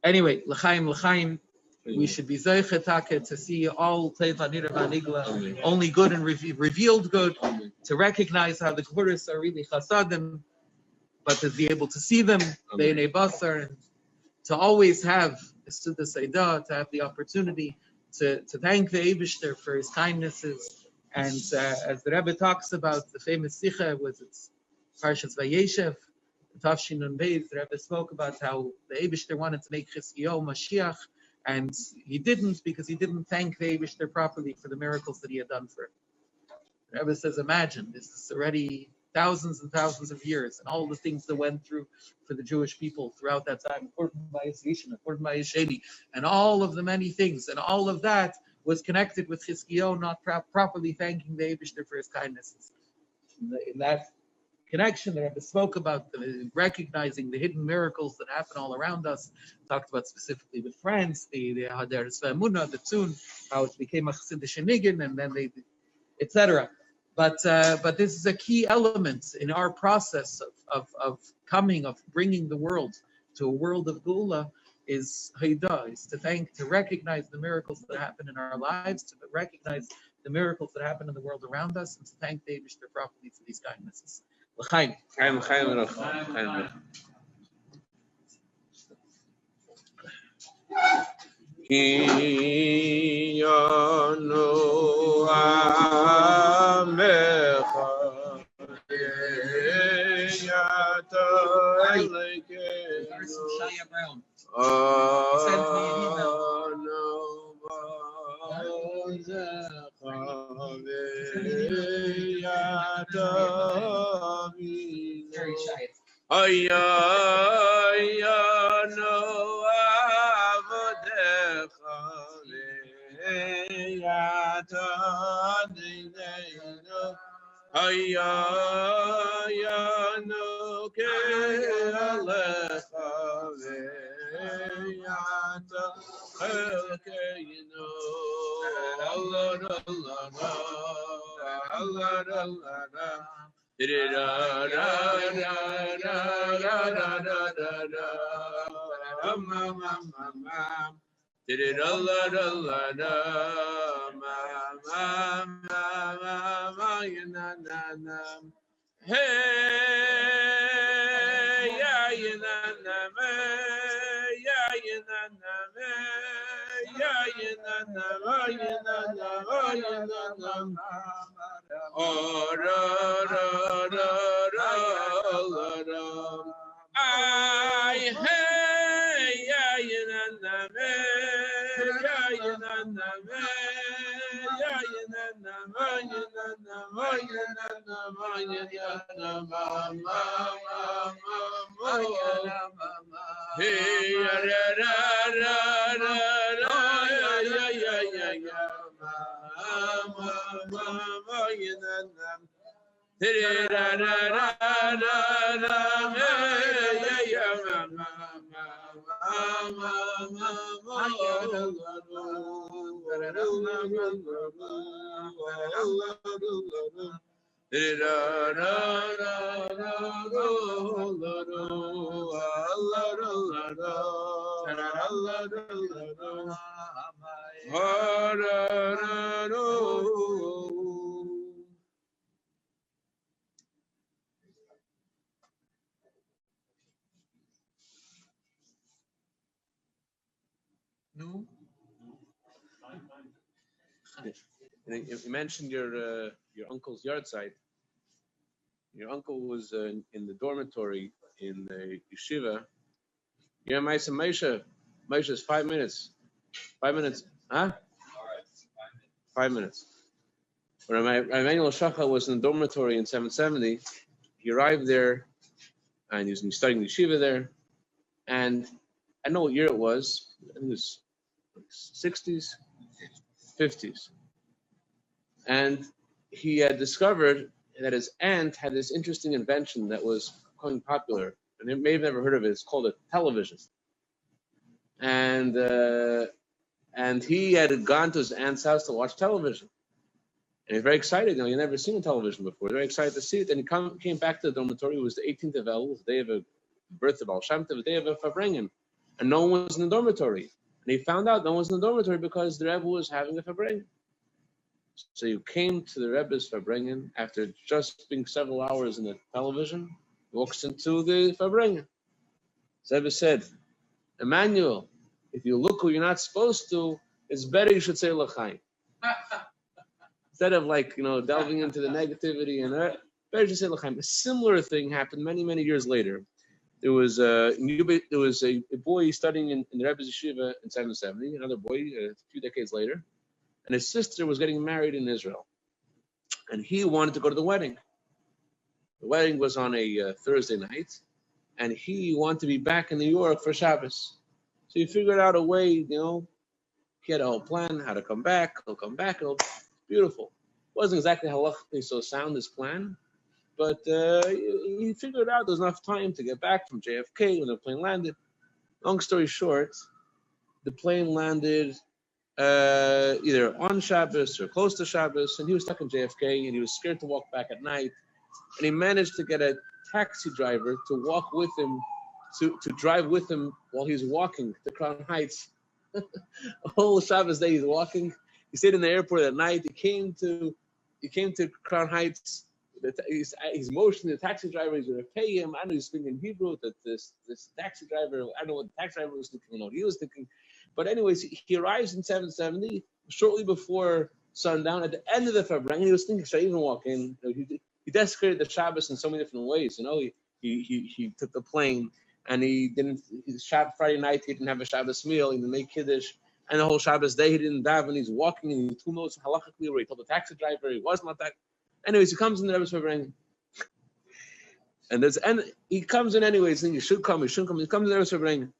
Anyway, l'chaim, we should be zeiche to see all teva nira v'anigla, only good and revealed good, to recognize how the gvuras are really chasadim, but to be able to see them, beinei basar, and to always have a Suda Seidah, to have the opportunity to thank the Eibishter for his kindnesses. And as the Rebbe talks about the famous Sicha, was its Parshas Vayeshev, Tafshin and Beis, the Rebbe spoke about how the Eibishter wanted to make Chizkiyahu Mashiach, and he didn't because he didn't thank the Eibishter properly for the miracles that he had done for him. The Rebbe says, imagine, this is already thousands and thousands of years, and all the things that went through for the Jewish people throughout that time, and all of the many things, and all of that was connected with Chizkiyahu not properly thanking the Eibishter for his kindnesses. In that connection, the Rebbe spoke about recognizing the hidden miracles that happen all around us. Talked about specifically with France, the Hader Svemuna, the Tzun, how it became a Chassidish Niggin, and then they, etc. But this is a key element in our process of bringing the world to a world of Geula. Is Haida, is to recognize the miracles that happen in our lives, to recognize the miracles that happen in the world around us, and to thank the Eibishter properly for these kindnesses. L'chaim. Brown. Very shy. No. You mentioned your uncle's yard site. Your uncle was in the dormitory in the yeshiva. Yeah, Moshe is 5 minutes. 5 minutes. Huh? 5 minutes. When Emmanuel Shachar was in the dormitory in 770, he arrived there and he was studying the yeshiva there. And I know what year it was. I think it was 60s, 50s. And he had discovered that his aunt had this interesting invention that was becoming popular. And you may have never heard of it. It's called a television. And he had gone to his aunt's house to watch television. And he's very excited. He'd never seen a television before. Very excited to see it. And he came back to the dormitory. It was the 18th of El, the day of the birth of Al Shem Tov, the day of a Farbrengen. And no one was in the dormitory. And he found out no one was in the dormitory because the Rebbe was having a Farbrengen. So he came to the Rebbe's Farbrengen after just being several hours in the television, walks into the Farbrengen. The Rebbe said, Emmanuel, if you look who you're not supposed to, it's better you should say L'chaim. Instead of delving into the negativity and better you should say L'chaim. A similar thing happened many, many years later. There was a boy studying in the Rebbe's yeshiva in 770, another boy a few decades later, and his sister was getting married in Israel. And he wanted to go to the wedding. The wedding was on a Thursday night, and he wanted to be back in New York for Shabbos. So he figured out a way, he had a whole plan, how to come back. He'll come back, beautiful. It wasn't exactly halachically so sound, this plan, but he figured out there was enough time to get back from JFK when the plane landed. Long story short, the plane landed either on Shabbos or close to Shabbos, and he was stuck in JFK, and he was scared to walk back at night, and he managed to get a taxi driver to walk with him, to drive with him while he's walking to Crown Heights. A whole Shabbos day he's walking. He stayed in the airport at night. He came to Crown Heights. He's motioning the taxi driver. He's going to pay him. I know he's speaking Hebrew. That this taxi driver. I don't know what the taxi driver was thinking. What he was thinking. But anyways, he arrives in 770 shortly before sundown. At the end of the Farbrengen, he was thinking, should I even walk in? He desecrated the Shabbos in so many different ways. He took the plane. And he Friday night, he didn't have a Shabbos meal, he didn't make Kiddush, and the whole Shabbos day, he didn't daven, he's walking, and who knows halachically where he told the taxi driver he was not that. Anyways, he comes in the Rebbe's Farbrengen. And he comes in anyways, and he should come, he comes in the Rebbe's Farbrengen. And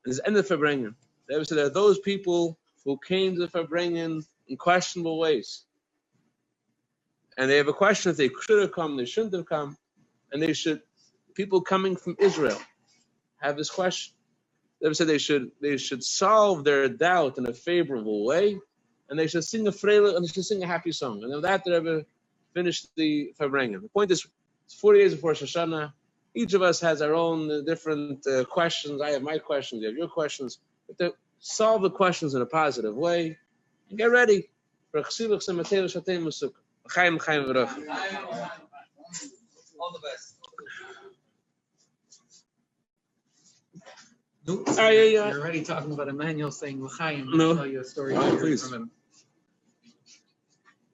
it's the end of the Farbrengen. The Rebbe said there are those people who came to the Farbrengen in questionable ways. And they have a question if they should have come, they shouldn't have come, and people coming from Israel have this question. They said they should solve their doubt in a favorable way, and they should sing a freila, and they should sing a happy song. And then that the Rebbe finished the Farbrengen. The point is, it's 40 days before Rosh Hashanah. Each of us has our own different questions. I have my questions. You have your questions. But to solve the questions in a positive way, and get ready for chassidus and matei l'shatei musuk. L'chaim v'rach. All the best. No, You're already talking about Emmanuel saying L'chaim. No. I'll tell you a story Please. from him.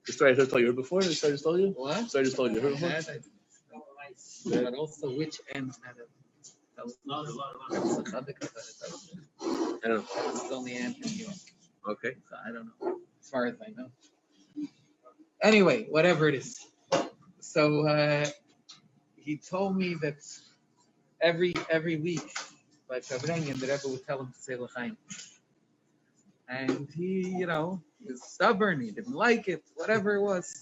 The story I just told you heard before? The story I just told you? What? The story I just told you heard before? But also which end had it? That was not I don't know. That was the only end in New York. Okay. So I don't know. As far as I know. Anyway, whatever it is. So he told me that every week by Farbrengen, the Rebbe would tell him to say l'chaim. And he, was stubborn. He didn't like it, whatever it was.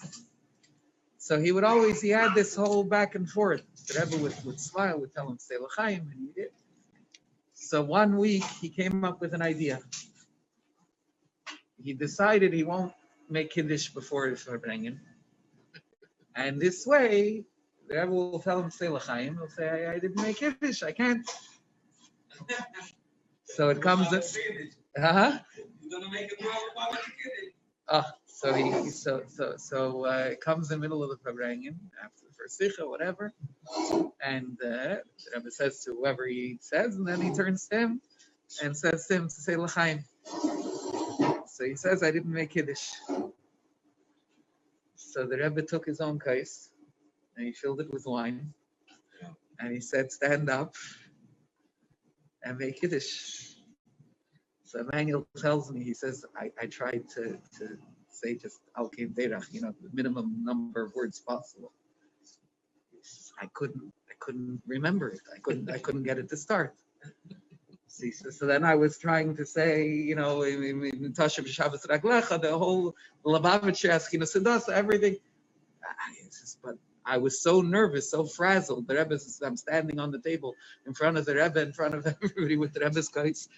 So he had this whole back and forth. The Rebbe would smile, would tell him to say l'chaim, and he did. So one week he came up with an idea. He decided he won't make Kiddush before the Farbrengen. And this way, the Rebbe will tell him to say l'chaim. He'll say, I didn't make Kiddush, I can't. So it comes. You're gonna make it wrong. So it comes in the middle of the Farbrengen after the first sicha, whatever, and the Rebbe says to whoever he says, and then he turns to him and says to him to say l'chaim. So he says, I didn't make Kiddush. So the Rebbe took his own kais and he filled it with wine, and he said, stand up and make Kiddush. So Emmanuel tells me, he says, I tried to say just Al-Kain Derach, the minimum number of words possible. I couldn't remember it. I couldn't get it to start. See, so then I was trying to say, in Tashav Shabbos Raglecha, the whole Lubavitcher asking us everything. But I was so nervous, so frazzled. The Rebbe says, I'm standing on the table in front of the Rebbe, in front of everybody with the Rebbe's kites.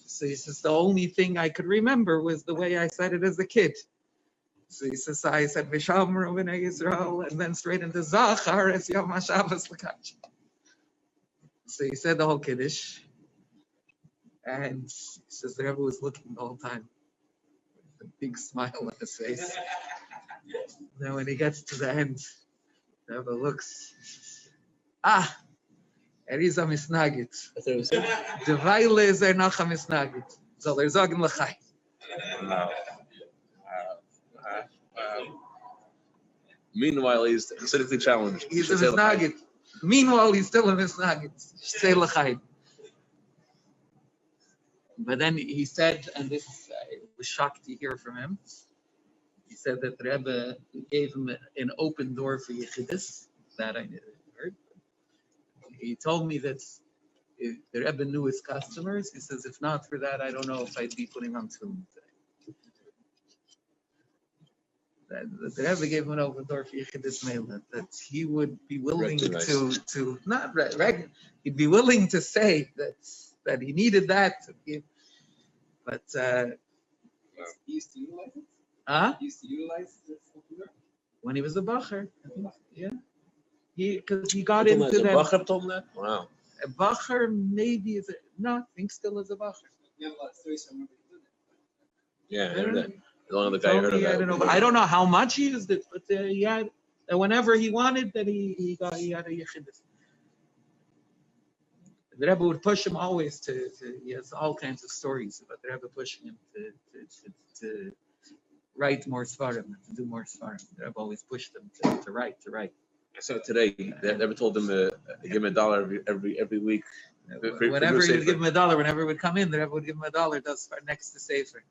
So he says, the only thing I could remember was the way I said it as a kid. So he says, I said, Vishamru b'nei Yisrael, and then straight into Zachar es Yom HaShabbos l'kach. So he said the whole Kiddush. And he says, the Rebbe was looking the whole time with a big smile on his face. Then when he gets to the end, the Rebbe looks, Eriza misnagit. The Weile is noch a misnagit. Soll sagen l'chaim. Meanwhile, he's aesthetically challenged. He's a misnagit. Meanwhile, he's still a misnagit. Say l'chaim. But then he said, and this I was shocked to hear from him, he said that the Rebbe gave him an open door for Yechidus. That I heard. He told me that if the Rebbe knew his customers, he says, if not for that, I don't know if I'd be putting on tefillin today. The Rebbe gave him an open door for Yechidus Meila, that he would be willing to not he'd be willing to say that he needed that. But He used to utilize it? He used to utilize this when he was a bacher, I think, yeah. Because he got into that. Bacher told him that? Wow. A bacher maybe is no, I think still is a bacher. You have a lot of stories, I remember you Yeah, I heard that. The only guy heard of that. I don't know how much he used it, but he had whenever he wanted that he had a yechidus. The Rebbe would push him always to he has all kinds of stories about the Rebbe pushing him to write more svarim, to do more svarim. The Rebbe always pushed him to write. I saw it today. They never told him to give him $1 every week. Whenever he would give him $1, whenever he would come in, the Rebbe would give him $1. That's next to sefer.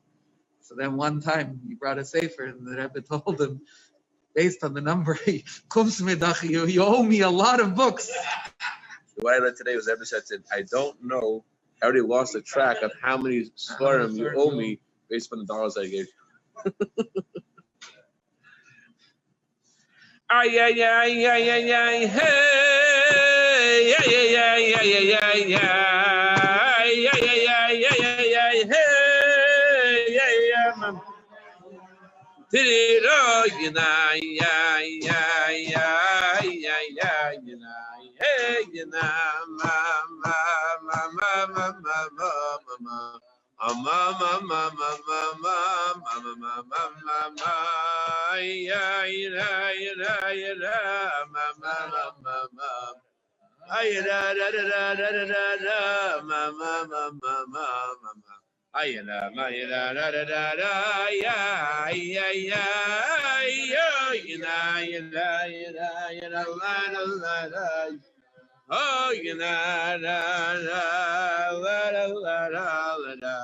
So then one time he brought a sefer, and the Rebbe told him, based on the number, you owe me a lot of books. What I read today was the Rebbe said, I don't know. I already lost the track of how many svarim you owe me based on the dollars I gave you. Ay, ay, ay, ay, ay, ay, hey, ay, ay, ay, ay, ay, ay, ay, ay, ay, ay, ay, ay, hey, ay, ay, mama. Tiro, yina, ay, ay, ay, ay, ay, yina, hey, yina, mama, mama, mama, mama. Mama, mama, mama, mama, mama, mama, ya, ya, ya, ya, mama, mama, ay, da, da, da, da, da, da, da, mama, mama, mama, ay, da, ma, da, da, da, da, da, ya, ya, ya, ya, ya, ya, la, la, la. Oh, you know, la la la la la la la,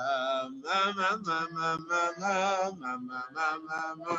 mama, mama, mama, mama, mama, mama.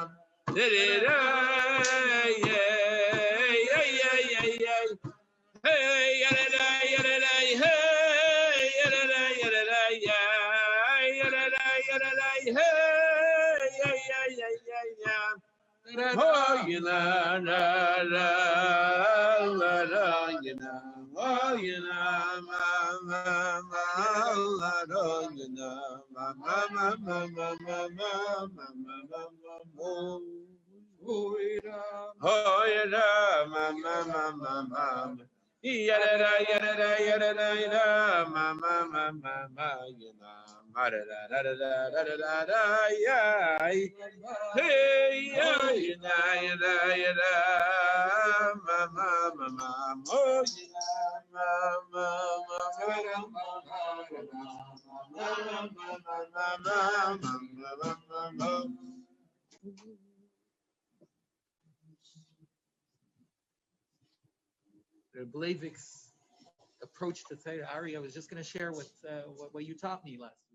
Bleivik's approach to Torah. Ari, I was just going to share what you taught me last